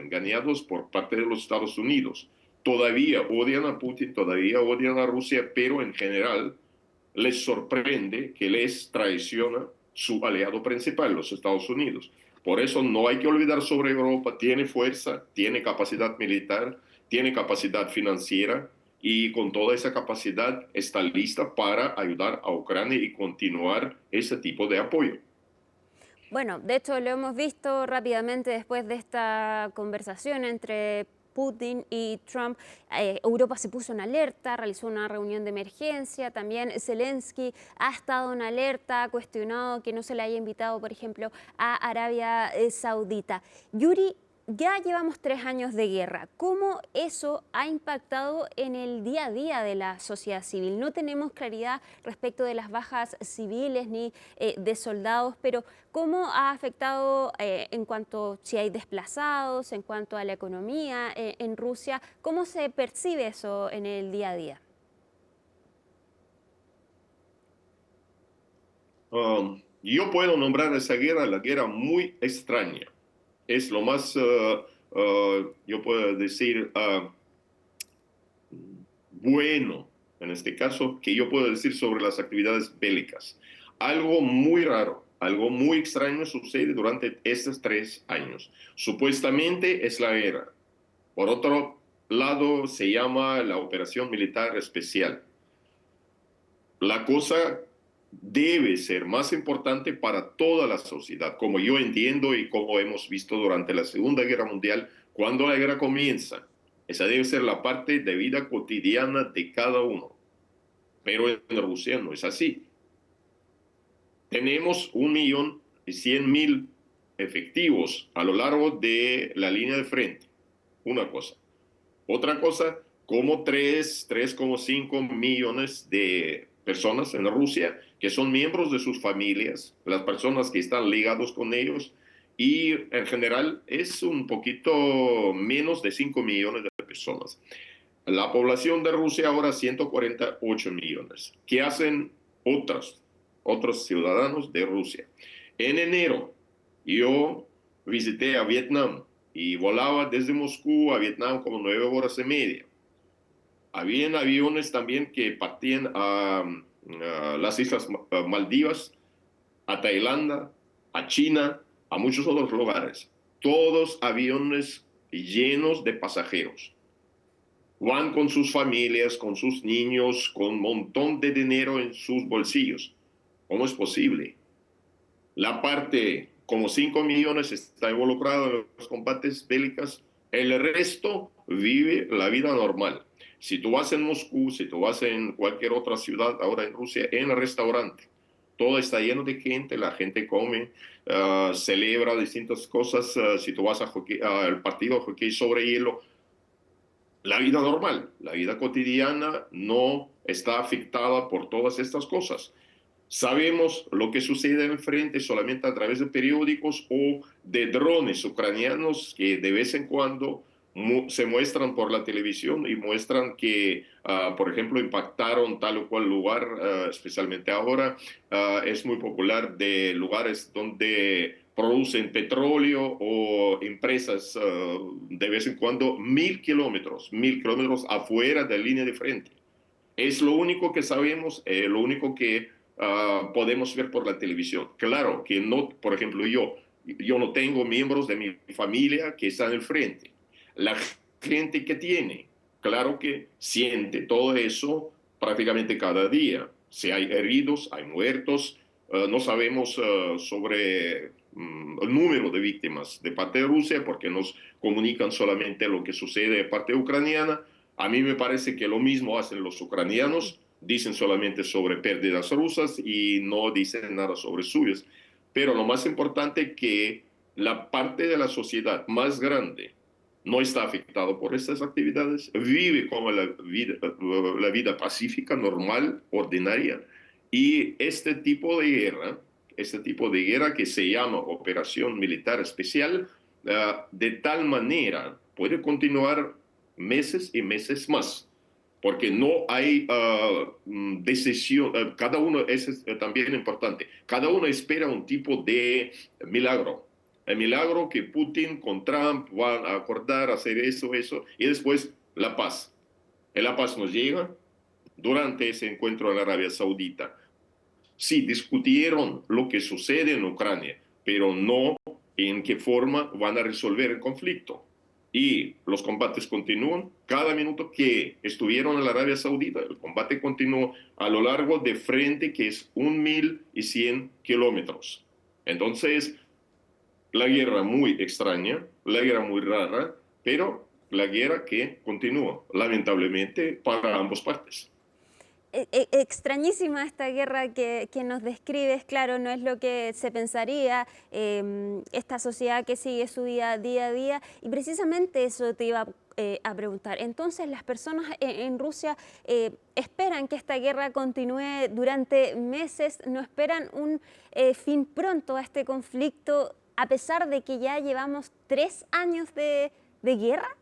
por parte de los Estados Unidos. Todavía odian a Putin, todavía odian a Rusia, pero en general les sorprende que les traiciona su aliado principal, los Estados Unidos. Por eso no hay que olvidar sobre Europa. Tiene fuerza, tiene capacidad militar, tiene capacidad financiera, y con toda esa capacidad está lista para ayudar a Ucrania y continuar ese tipo de apoyo. Bueno, de hecho lo hemos visto rápidamente después de esta conversación entre Putin y Trump. Europa se puso en alerta, realizó una reunión de emergencia. También Zelensky ha estado en alerta, ha cuestionado que no se le haya invitado, por ejemplo, a Arabia Saudita. Yuri, ya llevamos 3 años de guerra. ¿Cómo eso ha impactado en el día a día de la sociedad civil? No tenemos claridad respecto de las bajas civiles ni de soldados, pero ¿cómo ha afectado en cuanto si hay desplazados, en cuanto a la economía en Rusia? ¿Cómo se percibe eso en el día a día? Yo puedo nombrar esa guerra la guerra muy extraña. Es lo más, yo puedo decir, bueno, en este caso, que yo puedo decir sobre las actividades bélicas. Algo muy raro, algo muy extraño sucede durante estos 3 años. Supuestamente es la guerra. Por otro lado, se llama la Operación Militar Especial. La cosa debe ser más importante para toda la sociedad, como yo entiendo y como hemos visto durante la Segunda Guerra Mundial. Cuando la guerra comienza, esa debe ser la parte de vida cotidiana de cada uno. Pero en Rusia no es así. Tenemos 1.100.000 efectivos a lo largo de la línea de frente. Una cosa. Otra cosa, como 3,5 millones de personas en Rusia que son miembros de sus familias, las personas que están ligados con ellos, y en general es un poquito menos de 5 millones de personas. La población de Rusia ahora 148 millones. ¿Qué hacen otros ciudadanos de Rusia? En enero yo visité a Vietnam y volaba desde Moscú a Vietnam como 9 horas y media. Habían aviones también que partían a las Islas Maldivas, a Tailandia, a China, a muchos otros lugares. Todos aviones llenos de pasajeros. Van con sus familias, con sus niños, con un montón de dinero en sus bolsillos. ¿Cómo es posible? La parte, como 5 millones, está involucrada en los combates bélicos. El resto vive la vida normal. Si tú vas en Moscú, si tú vas en cualquier otra ciudad ahora en Rusia, en el restaurante, todo está lleno de gente, la gente come, celebra distintas cosas. Si tú vas al partido de hockey sobre hielo, la vida normal, la vida cotidiana no está afectada por todas estas cosas. Sabemos lo que sucede en el frente solamente a través de periódicos o de drones ucranianos que de vez en cuando se muestran por la televisión y muestran que, por ejemplo, impactaron tal o cual lugar, especialmente ahora. Es muy popular de lugares donde producen petróleo o empresas de vez en cuando 1.000 kilómetros afuera de la línea de frente. Es lo único que sabemos, lo único que podemos ver por la televisión. Claro que no, por ejemplo, yo no tengo miembros de mi familia que están al frente. La gente que tiene, claro que siente todo eso prácticamente cada día. Si hay heridos, hay muertos, no sabemos sobre el número de víctimas de parte de Rusia porque nos comunican solamente lo que sucede de parte ucraniana. A mí me parece que lo mismo hacen los ucranianos, dicen solamente sobre pérdidas rusas y no dicen nada sobre suyas. Pero lo más importante es que la parte de la sociedad más grande no está afectado por estas actividades, vive como la vida pacífica, normal, ordinaria. Y este tipo de guerra que se llama Operación Militar Especial, de tal manera puede continuar meses y meses más, porque no hay decisión, cada uno, es también importante, cada uno espera un tipo de milagro. El milagro que Putin con Trump van a acordar, hacer eso, y después la paz. Y la paz nos llega durante ese encuentro en Arabia Saudita. Sí, discutieron lo que sucede en Ucrania, pero no en qué forma van a resolver el conflicto. Y los combates continúan. Cada minuto que estuvieron en la Arabia Saudita, el combate continuó a lo largo de frente, que es 1.100 kilómetros. Entonces, la guerra muy extraña, la guerra muy rara, pero la guerra que continúa, lamentablemente, para ambas partes. Extrañísima esta guerra que nos describes, claro, no es lo que se pensaría, esta sociedad que sigue su vida día a día, y precisamente eso te iba a preguntar. Entonces, las personas en Rusia esperan que esta guerra continúe durante meses, no esperan un fin pronto a este conflicto, a pesar de que ya llevamos 3 años de guerra.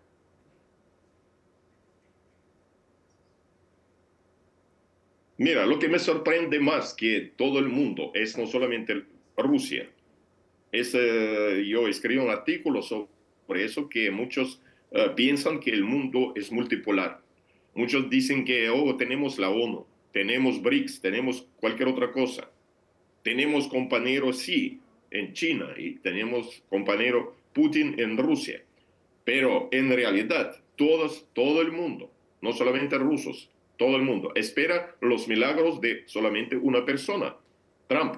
Mira, lo que me sorprende más que todo el mundo es no solamente Rusia. Yo escribo un artículo sobre eso, que muchos piensan que el mundo es multipolar. Muchos dicen que tenemos la ONU, tenemos BRICS, tenemos cualquier otra cosa. Tenemos compañeros, sí, en China y tenemos compañero Putin en Rusia. Pero en realidad todo el mundo, no solamente rusos, todo el mundo espera los milagros de solamente una persona, Trump.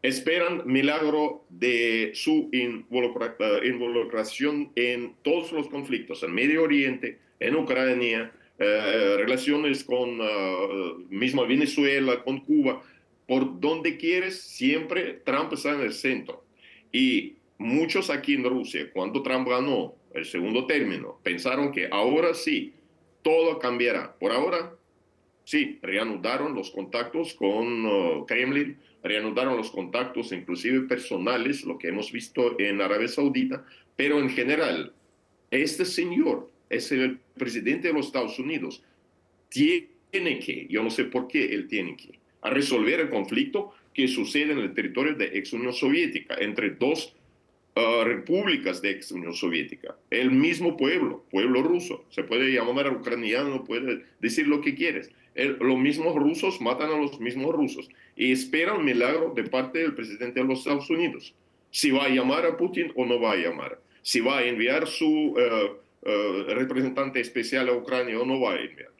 Esperan milagro de su involucración en todos los conflictos, en Medio Oriente, en Ucrania, relaciones con mismo Venezuela, con Cuba. Por donde quieres, siempre Trump está en el centro. Y muchos aquí en Rusia, cuando Trump ganó el segundo término, pensaron que ahora sí, todo cambiará. Por ahora, sí, reanudaron los contactos con Kremlin, reanudaron los contactos inclusive personales, lo que hemos visto en Arabia Saudita, pero en general, este señor es el presidente de los Estados Unidos. Tiene que, yo no sé por qué él tiene que, a resolver el conflicto que sucede en el territorio de ex Unión Soviética, entre dos repúblicas de ex Unión Soviética. El mismo pueblo ruso, se puede llamar ucraniano, puede decir lo que quieres. Los mismos rusos matan a los mismos rusos y esperan un milagro de parte del presidente de los Estados Unidos. Si va a llamar a Putin o no va a llamar. Si va a enviar su representante especial a Ucrania o no va a enviar.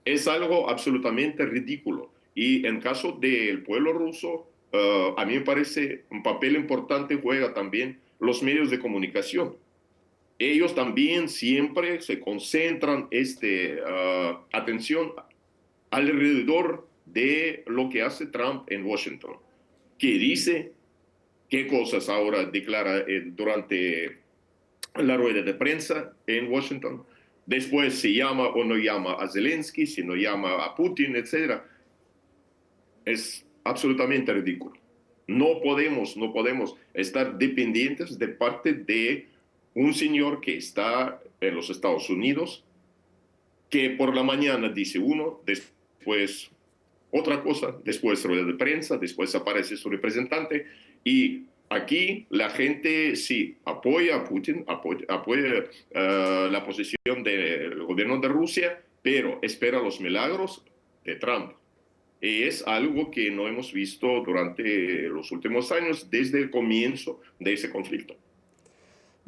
Es algo absolutamente ridículo. Y en caso del pueblo ruso, a mí me parece un papel importante juega también los medios de comunicación. Ellos también siempre se concentran atención alrededor de lo que hace Trump en Washington. ¿Qué dice? ¿Qué cosas ahora declara durante la rueda de prensa en Washington? Después si llama o no llama a Zelensky, si no llama a Putin, etc. Es absolutamente ridículo. No podemos estar dependientes de parte de un señor que está en los Estados Unidos, que por la mañana dice uno, después otra cosa, después rueda de prensa, después aparece su representante, y aquí la gente sí apoya a Putin, apoya la posición del gobierno de Rusia, pero espera los milagros de Trump. Y es algo que no hemos visto durante los últimos años, desde el comienzo de ese conflicto.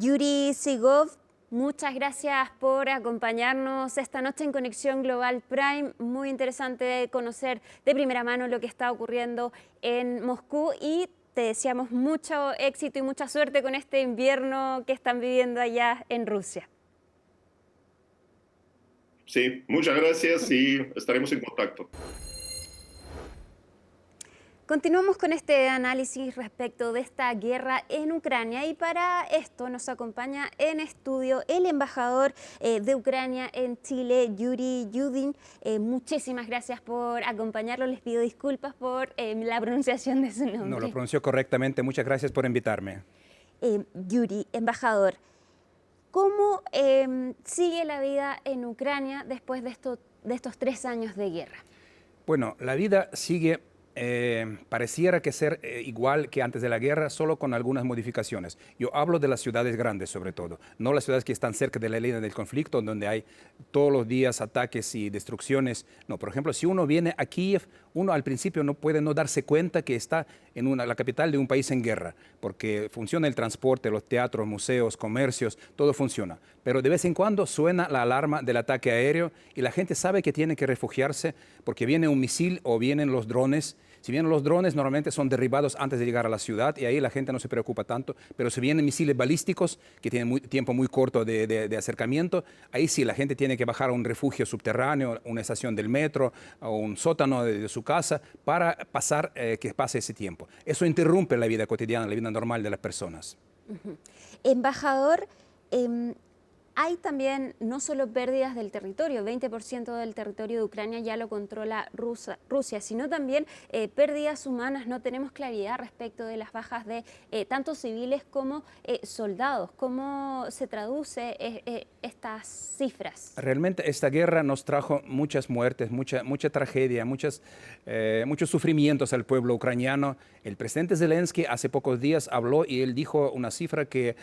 Yuri Sigov, muchas gracias por acompañarnos esta noche en Conexión Global Prime. Muy interesante conocer de primera mano lo que está ocurriendo en Moscú y te deseamos mucho éxito y mucha suerte con este invierno que están viviendo allá en Rusia. Sí, muchas gracias y estaremos en contacto. Continuamos con este análisis respecto de esta guerra en Ucrania y para esto nos acompaña en estudio el embajador de Ucrania en Chile, Yuri Yudin. Muchísimas gracias por acompañarlo. Les pido disculpas por la pronunciación de su nombre. No, lo pronunció correctamente. Muchas gracias por invitarme. Yuri, embajador, ¿cómo sigue la vida en Ucrania después de estos 3 años de guerra? Bueno, la vida sigue... pareciera que ser igual que antes de la guerra, solo con algunas modificaciones. Yo hablo de las ciudades grandes sobre todo, no las ciudades que están cerca de la línea del conflicto, donde hay todos los días ataques y destrucciones. No, por ejemplo, si uno viene a Kiev, uno al principio no puede no darse cuenta que está en la capital de un país en guerra, porque funciona el transporte, los teatros, museos, comercios, todo funciona. Pero de vez en cuando suena la alarma del ataque aéreo y la gente sabe que tiene que refugiarse porque viene un misil o vienen los drones. Si bien los drones normalmente son derribados antes de llegar a la ciudad y ahí la gente no se preocupa tanto, pero si vienen misiles balísticos que tienen tiempo muy corto de acercamiento, ahí sí la gente tiene que bajar a un refugio subterráneo, una estación del metro o un sótano de su casa para que pase ese tiempo. Eso interrumpe la vida cotidiana, la vida normal de las personas. Embajador, hay también no solo pérdidas del territorio, 20% del territorio de Ucrania ya lo controla Rusia, sino también pérdidas humanas. No tenemos claridad respecto de las bajas de tanto civiles como soldados. ¿Cómo se traduce estas cifras? Realmente esta guerra nos trajo muchas muertes, mucha tragedia, muchos sufrimientos al pueblo ucraniano. El presidente Zelensky hace pocos días habló y él dijo una cifra que,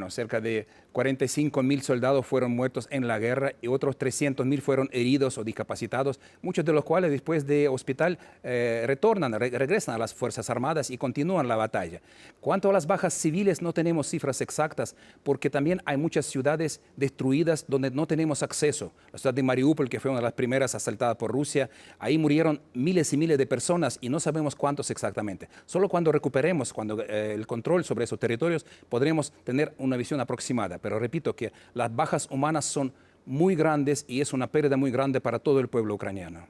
cerca de 45.000 soldados fueron muertos en la guerra y otros 300.000 fueron heridos o discapacitados, muchos de los cuales después de hospital regresan a las Fuerzas Armadas y continúan la batalla. Cuanto a las bajas civiles, no tenemos cifras exactas porque también hay muchas ciudades destruidas donde no tenemos acceso. La ciudad de Mariupol, que fue una de las primeras asaltadas por Rusia, ahí murieron miles y miles de personas y no sabemos cuántos exactamente. Solo cuando recuperemos el control sobre esos territorios podremos tener una visión aproximada. Pero repito que las bajas humanas son muy grandes y es una pérdida muy grande para todo el pueblo ucraniano.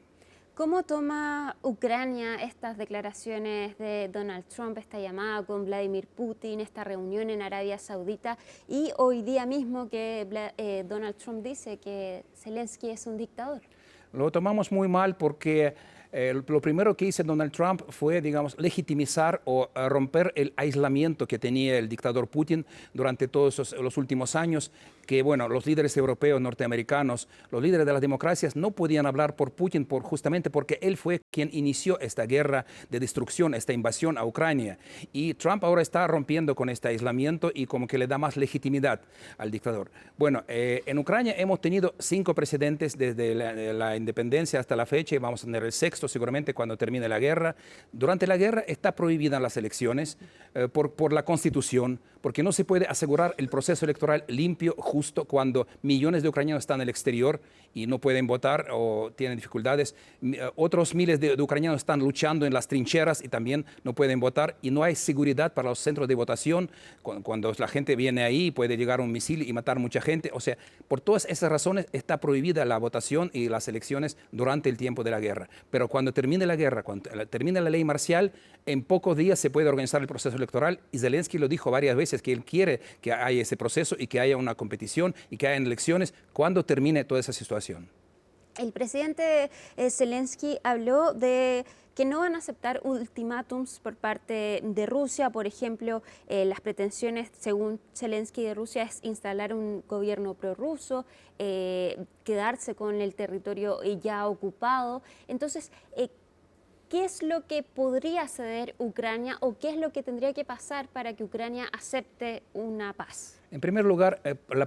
¿Cómo toma Ucrania estas declaraciones de Donald Trump, esta llamada con Vladimir Putin, esta reunión en Arabia Saudita y hoy día mismo que Donald Trump dice que Zelensky es un dictador? Lo tomamos muy mal porque lo primero que hizo Donald Trump fue, legitimizar o romper el aislamiento que tenía el dictador Putin durante todos los últimos años, que los líderes europeos, norteamericanos, los líderes de las democracias no podían hablar por Putin justamente porque él fue quien inició esta guerra de destrucción, esta invasión a Ucrania. Y Trump ahora está rompiendo con este aislamiento y como que le da más legitimidad al dictador. En Ucrania hemos tenido 5 presidentes desde la independencia hasta la fecha y vamos a tener el 6º seguramente cuando termine la guerra. Durante la guerra está prohibida las elecciones por la Constitución, porque no se puede asegurar el proceso electoral limpio, justo cuando millones de ucranianos están en el exterior y no pueden votar o tienen dificultades. Otros miles de ucranianos están luchando en las trincheras y también no pueden votar y no hay seguridad para los centros de votación. Cuando la gente viene ahí puede llegar un misil y matar mucha gente. O sea, por todas esas razones está prohibida la votación y las elecciones durante el tiempo de la guerra. Pero cuando termine la guerra, cuando termine la ley marcial, en pocos días se puede organizar el proceso electoral y Zelensky lo dijo varias veces que él quiere que haya ese proceso y que haya una competición y que haya elecciones cuando termine toda esa situación. El presidente Zelensky habló de que no van a aceptar ultimátums por parte de Rusia. Por ejemplo, las pretensiones, según Zelensky, de Rusia es instalar un gobierno prorruso, quedarse con el territorio ya ocupado. Entonces, ¿qué es lo que podría ceder Ucrania o qué es lo que tendría que pasar para que Ucrania acepte una paz? En primer lugar,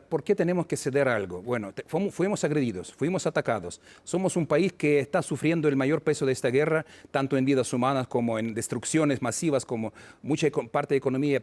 ¿por qué tenemos que ceder algo? Bueno, fuimos agredidos, fuimos atacados. Somos un país que está sufriendo el mayor peso de esta guerra, tanto en vidas humanas como en destrucciones masivas, como mucha parte de economía,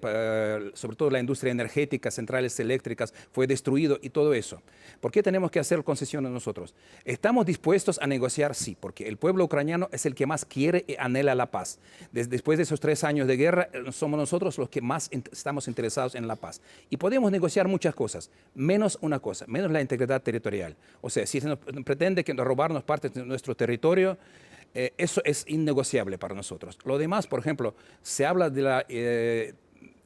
sobre todo la industria energética, centrales eléctricas, fue destruido y todo eso. ¿Por qué tenemos que hacer concesiones nosotros? ¿Estamos dispuestos a negociar? Sí, porque el pueblo ucraniano es el que más quiere y anhela la paz. Después de esos 3 años de guerra, somos nosotros los que más estamos interesados en la paz. Y podemos negociar muchas cosas, menos una cosa, menos la integridad territorial. O sea, si se nos pretende robarnos partes de nuestro territorio, eso es innegociable para nosotros. Lo demás, por ejemplo, se habla de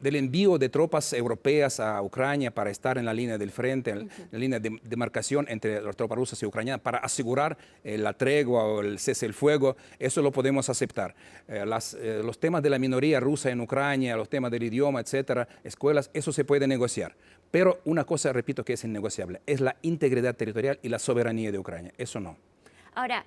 del envío de tropas europeas a Ucrania para estar en la línea del frente, en la línea de demarcación entre las tropas rusas y ucranianas, para asegurar la tregua o el cese del fuego. Eso lo podemos aceptar. Los temas de la minoría rusa en Ucrania, los temas del idioma, etcétera, escuelas, eso se puede negociar. Pero una cosa, repito, que es innegociable, es la integridad territorial y la soberanía de Ucrania. Eso no. Ahora,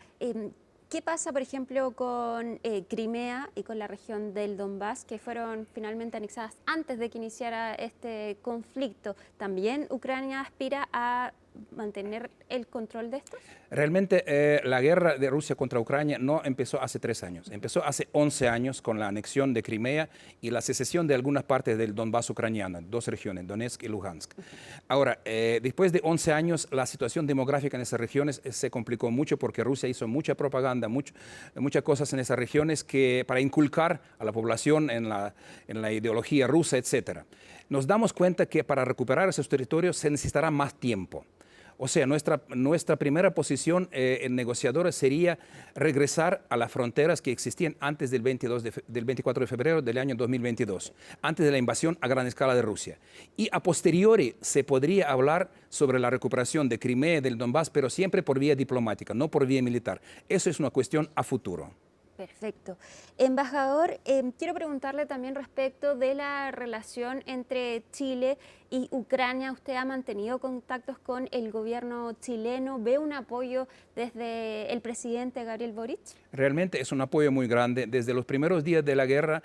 ¿qué pasa, por ejemplo, con Crimea y con la región del Donbass, que fueron finalmente anexadas antes de que iniciara este conflicto? ¿También Ucrania aspira a mantener el control de estos? Realmente la guerra de Rusia contra Ucrania no empezó hace 3 años, empezó hace 11 años con la anexión de Crimea y la secesión de algunas partes del Donbass ucraniano, 2 regiones, Donetsk y Luhansk. Ahora, después de 11 años, la situación demográfica en esas regiones se complicó mucho porque Rusia hizo mucha propaganda, muchas cosas en esas regiones para inculcar a la población en la ideología rusa, etc. Nos damos cuenta que para recuperar esos territorios se necesitará más tiempo. O sea, nuestra primera posición en negociadores sería regresar a las fronteras que existían antes del 24 de febrero del año 2022, antes de la invasión a gran escala de Rusia. Y a posteriori se podría hablar sobre la recuperación de Crimea y del Donbass, pero siempre por vía diplomática, no por vía militar. Eso es una cuestión a futuro. Perfecto. Embajador, quiero preguntarle también respecto de la relación entre Chile y Ucrania. ¿Usted ha mantenido contactos con el gobierno chileno? ¿Ve un apoyo desde el presidente Gabriel Boric? Realmente es un apoyo muy grande. Desde los primeros días de la guerra,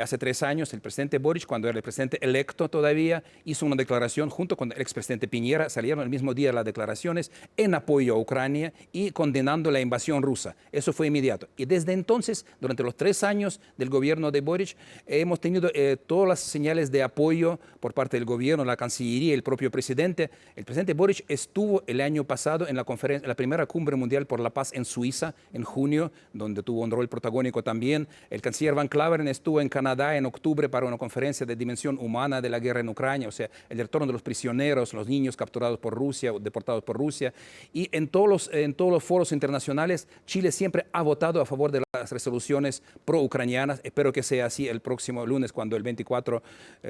hace 3 años, el presidente Boric, cuando era el presidente electo todavía, hizo una declaración junto con el expresidente Piñera, salieron el mismo día las declaraciones en apoyo a Ucrania y condenando la invasión rusa. Eso fue inmediato. Y desde entonces, durante los 3 años del gobierno de Boric, hemos tenido todas las señales de apoyo por parte del gobierno, la Cancillería, el propio presidente. El presidente Boric estuvo el año pasado en la primera cumbre mundial por la paz en Suiza, en junio, donde tuvo un rol protagónico también. El canciller Van Claveren estuvo en Canadá en octubre para una conferencia de dimensión humana de la guerra en Ucrania, o sea, el retorno de los prisioneros, los niños capturados por Rusia o deportados por Rusia. Y en todos los foros internacionales, Chile siempre ha votado a favor de las resoluciones pro-ucranianas. Espero que sea así el próximo lunes, cuando el 24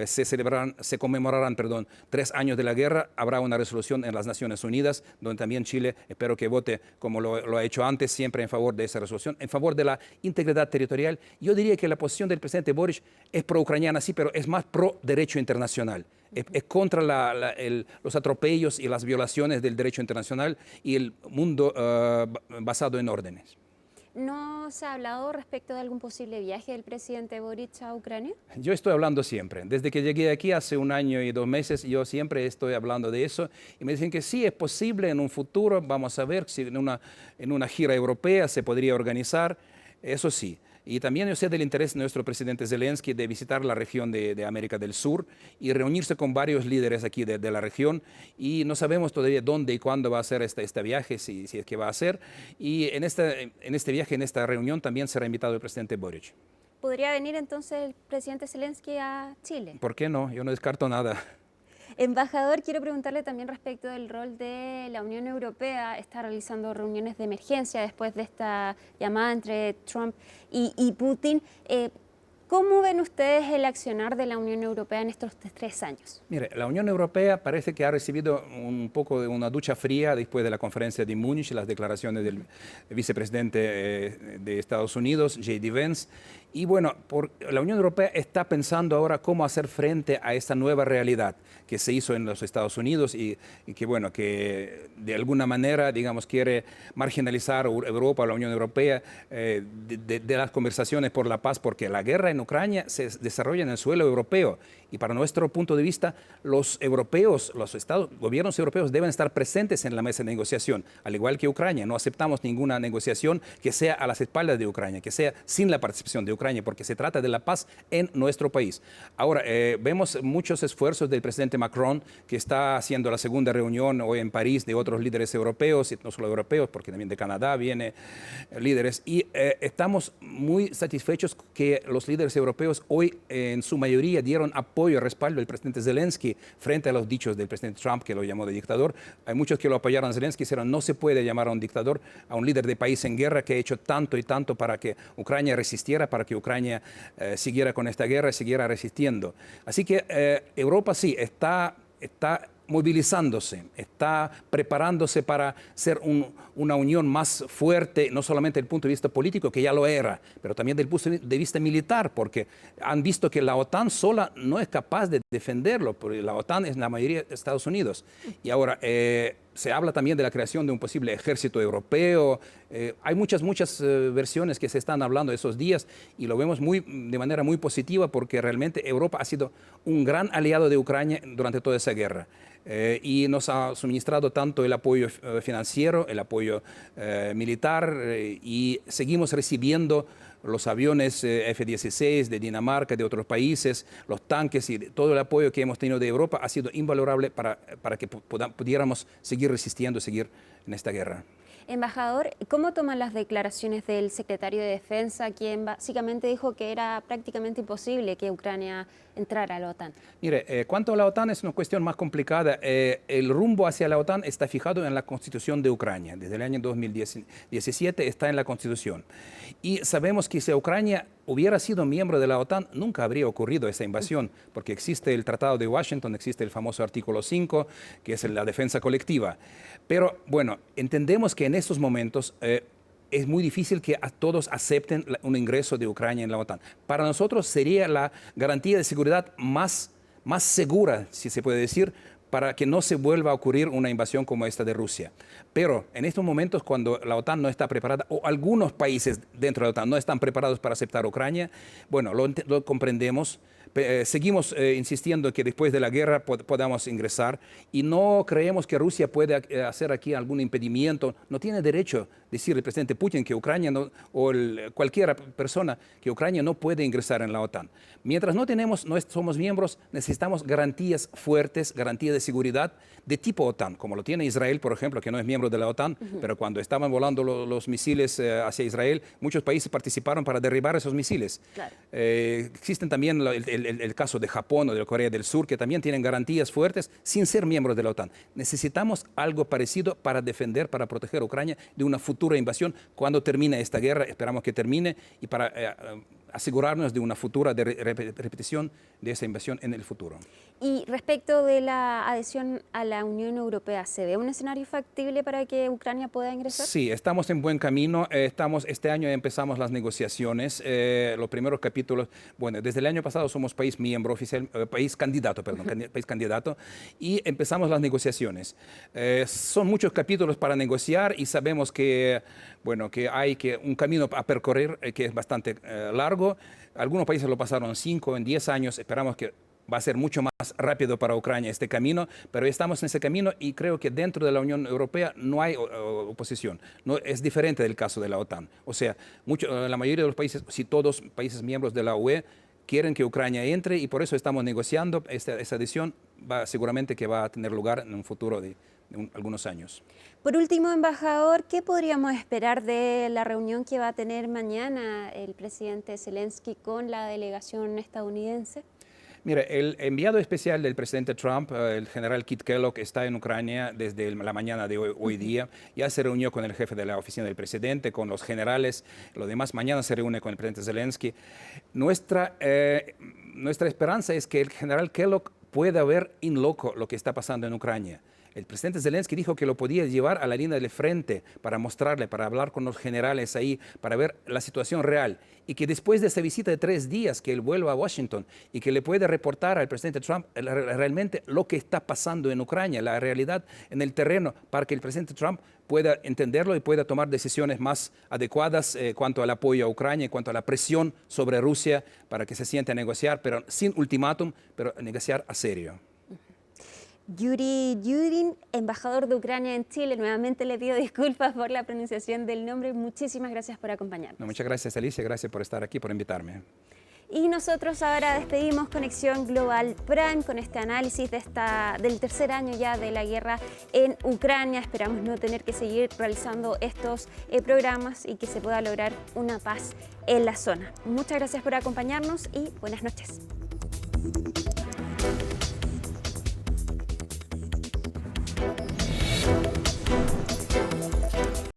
se conmemorarán 3 años de la guerra. Habrá una resolución en las Naciones Unidas, donde también Chile, espero que vote como lo ha hecho antes, siempre en favor de esa resolución, en favor de la integridad territorial. Yo diría que la posición del presidente Boric es pro-ucraniana, sí, pero es más pro-derecho internacional. Es contra los atropellos y las violaciones del derecho internacional y el mundo basado en órdenes. ¿No se ha hablado respecto de algún posible viaje del presidente Boric a Ucrania? Yo estoy hablando siempre. Desde que llegué aquí hace 1 año y 2 meses, yo siempre estoy hablando de eso. Y me dicen que sí, es posible en un futuro. Vamos a ver si en una gira europea se podría organizar. Eso sí. Y también yo sé del interés de nuestro presidente Zelensky de visitar la región de América del Sur y reunirse con varios líderes aquí de la región. Y no sabemos todavía dónde y cuándo va a ser este viaje, si es que va a ser. Y en este viaje, en esta reunión, también será invitado el presidente Boric. ¿Podría venir entonces el presidente Zelensky a Chile? ¿Por qué no? Yo no descarto nada. Embajador, quiero preguntarle también respecto del rol de la Unión Europea. Está realizando reuniones de emergencia después de esta llamada entre Trump y Putin. ¿Cómo ven ustedes el accionar de la Unión Europea en estos 3 años? Mire, la Unión Europea parece que ha recibido un poco de una ducha fría después de la conferencia de Múnich, las declaraciones del vicepresidente de Estados Unidos, J.D. Vance. Y bueno, la Unión Europea está pensando ahora cómo hacer frente a esta nueva realidad que se hizo en los Estados Unidos y que, bueno, que de alguna manera, digamos, quiere marginalizar a Europa, a la Unión Europea, de las conversaciones por la paz, porque la guerra en Ucrania se desarrolla en el suelo europeo. Y para nuestro punto de vista, los europeos, gobiernos europeos deben estar presentes en la mesa de negociación, al igual que Ucrania. No aceptamos ninguna negociación que sea a las espaldas de Ucrania, que sea sin la participación de Ucrania, porque se trata de la paz en nuestro país. Ahora, vemos muchos esfuerzos del presidente Macron, que está haciendo la segunda reunión hoy en París de otros líderes europeos, y no solo europeos, porque también de Canadá vienen líderes. Y estamos muy satisfechos que los líderes europeos hoy en su mayoría dieron apoyo y respaldo al presidente Zelensky frente a los dichos del presidente Trump, que lo llamó de dictador. Hay muchos que lo apoyaron a Zelensky, dijeron no se puede llamar a un dictador, a un líder de país en guerra que ha hecho tanto y tanto para que Ucrania resistiera, para que Ucrania siguiera con esta guerra y siguiera resistiendo. Así que Europa sí está movilizándose, está preparándose para ser una unión más fuerte, no solamente desde el punto de vista político, que ya lo era, pero también desde el punto de vista militar, porque han visto que la OTAN sola no es capaz de defenderlo, porque la OTAN es la mayoría de Estados Unidos. Y ahora se habla también de la creación de un posible ejército europeo. Hay muchas versiones que se están hablando esos días y lo vemos de manera muy positiva porque realmente Europa ha sido un gran aliado de Ucrania durante toda esa guerra. Y nos ha suministrado tanto el apoyo financiero, el apoyo militar y seguimos recibiendo los aviones F-16 de Dinamarca, de otros países, los tanques y todo el apoyo que hemos tenido de Europa ha sido invalorable para que pudiéramos seguir resistiendo, seguir en esta guerra. Embajador, ¿cómo toman las declaraciones del secretario de Defensa, quien básicamente dijo que era prácticamente imposible que Ucrania entrara a la OTAN? Mire, cuanto a la OTAN es una cuestión más complicada. El rumbo hacia la OTAN está fijado en la Constitución de Ucrania. Desde el año 2017 está en la Constitución. Y sabemos que si Ucrania hubiera sido miembro de la OTAN, nunca habría ocurrido esa invasión, porque existe el Tratado de Washington, existe el famoso artículo 5, que es la defensa colectiva. Pero, bueno, entendemos que en estos momentos es muy difícil que todos acepten un ingreso de Ucrania en la OTAN. Para nosotros sería la garantía de seguridad más segura, si se puede decir, para que no se vuelva a ocurrir una invasión como esta de Rusia. Pero en estos momentos, cuando la OTAN no está preparada, o algunos países dentro de la OTAN no están preparados para aceptar a Ucrania, bueno, lo comprendemos. Seguimos insistiendo que después de la guerra podamos ingresar y no creemos que Rusia puede hacer aquí algún impedimento. No tiene derecho decir el presidente Putin que Ucrania cualquier persona que Ucrania no puede ingresar en la OTAN. Mientras no somos miembros, necesitamos garantías fuertes, garantías de seguridad de tipo OTAN, como lo tiene Israel, por ejemplo, que no es miembro de la OTAN, pero cuando estaban volando los misiles hacia Israel, muchos países participaron para derribar esos misiles. Claro. Existen también el caso de Japón o de Corea del Sur, que también tienen garantías fuertes sin ser miembros de la OTAN. Necesitamos algo parecido para defender, para proteger a Ucrania de una futura invasión cuando termine esta guerra. Esperamos que termine y para asegurarnos de una futura repetición de esa invasión en el futuro. Y respecto de la adhesión a la Unión Europea, ¿se ve un escenario factible para que Ucrania pueda ingresar? Sí, estamos en buen camino. Este año empezamos las negociaciones. Los primeros capítulos, bueno, desde el año pasado somos país miembro oficial, país candidato, y empezamos las negociaciones. Son muchos capítulos para negociar y sabemos que, bueno, que hay un camino a percorrer que es bastante largo. Algunos países lo pasaron en 5, en 10 años. Esperamos que va a ser mucho más rápido para Ucrania este camino, pero estamos en ese camino y creo que dentro de la Unión Europea no hay oposición. No, es diferente del caso de la OTAN. O sea, la mayoría de los países, si todos países miembros de la UE, quieren que Ucrania entre y por eso estamos negociando. Esa adhesión seguramente que va a tener lugar en un futuro de algunos años. Por último, embajador, ¿qué podríamos esperar de la reunión que va a tener mañana el presidente Zelensky con la delegación estadounidense? Mire, el enviado especial del presidente Trump, el general Kit Kellogg, está en Ucrania desde la mañana de hoy día. Ya se reunió con el jefe de la oficina del presidente, con los generales. Lo demás, mañana se reúne con el presidente Zelensky. Nuestra esperanza es que el general Kellogg pueda ver in loco lo que está pasando en Ucrania. El presidente Zelensky dijo que lo podía llevar a la línea del frente para mostrarle, para hablar con los generales ahí, para ver la situación real. Y que después de esa visita de 3 días, que él vuelva a Washington y que le pueda reportar al presidente Trump realmente lo que está pasando en Ucrania, la realidad en el terreno, para que el presidente Trump pueda entenderlo y pueda tomar decisiones más adecuadas cuanto al apoyo a Ucrania, en cuanto a la presión sobre Rusia, para que se siente a negociar, pero sin ultimátum, pero a negociar a serio. Yuri Yudin, embajador de Ucrania en Chile, nuevamente le pido disculpas por la pronunciación del nombre. Muchísimas gracias por acompañarnos. No, muchas gracias, Alicia. Gracias por estar aquí, por invitarme. Y nosotros ahora despedimos Conexión Global Prime con este análisis del tercer año ya de la guerra en Ucrania. Esperamos no tener que seguir realizando estos programas y que se pueda lograr una paz en la zona. Muchas gracias por acompañarnos y buenas noches.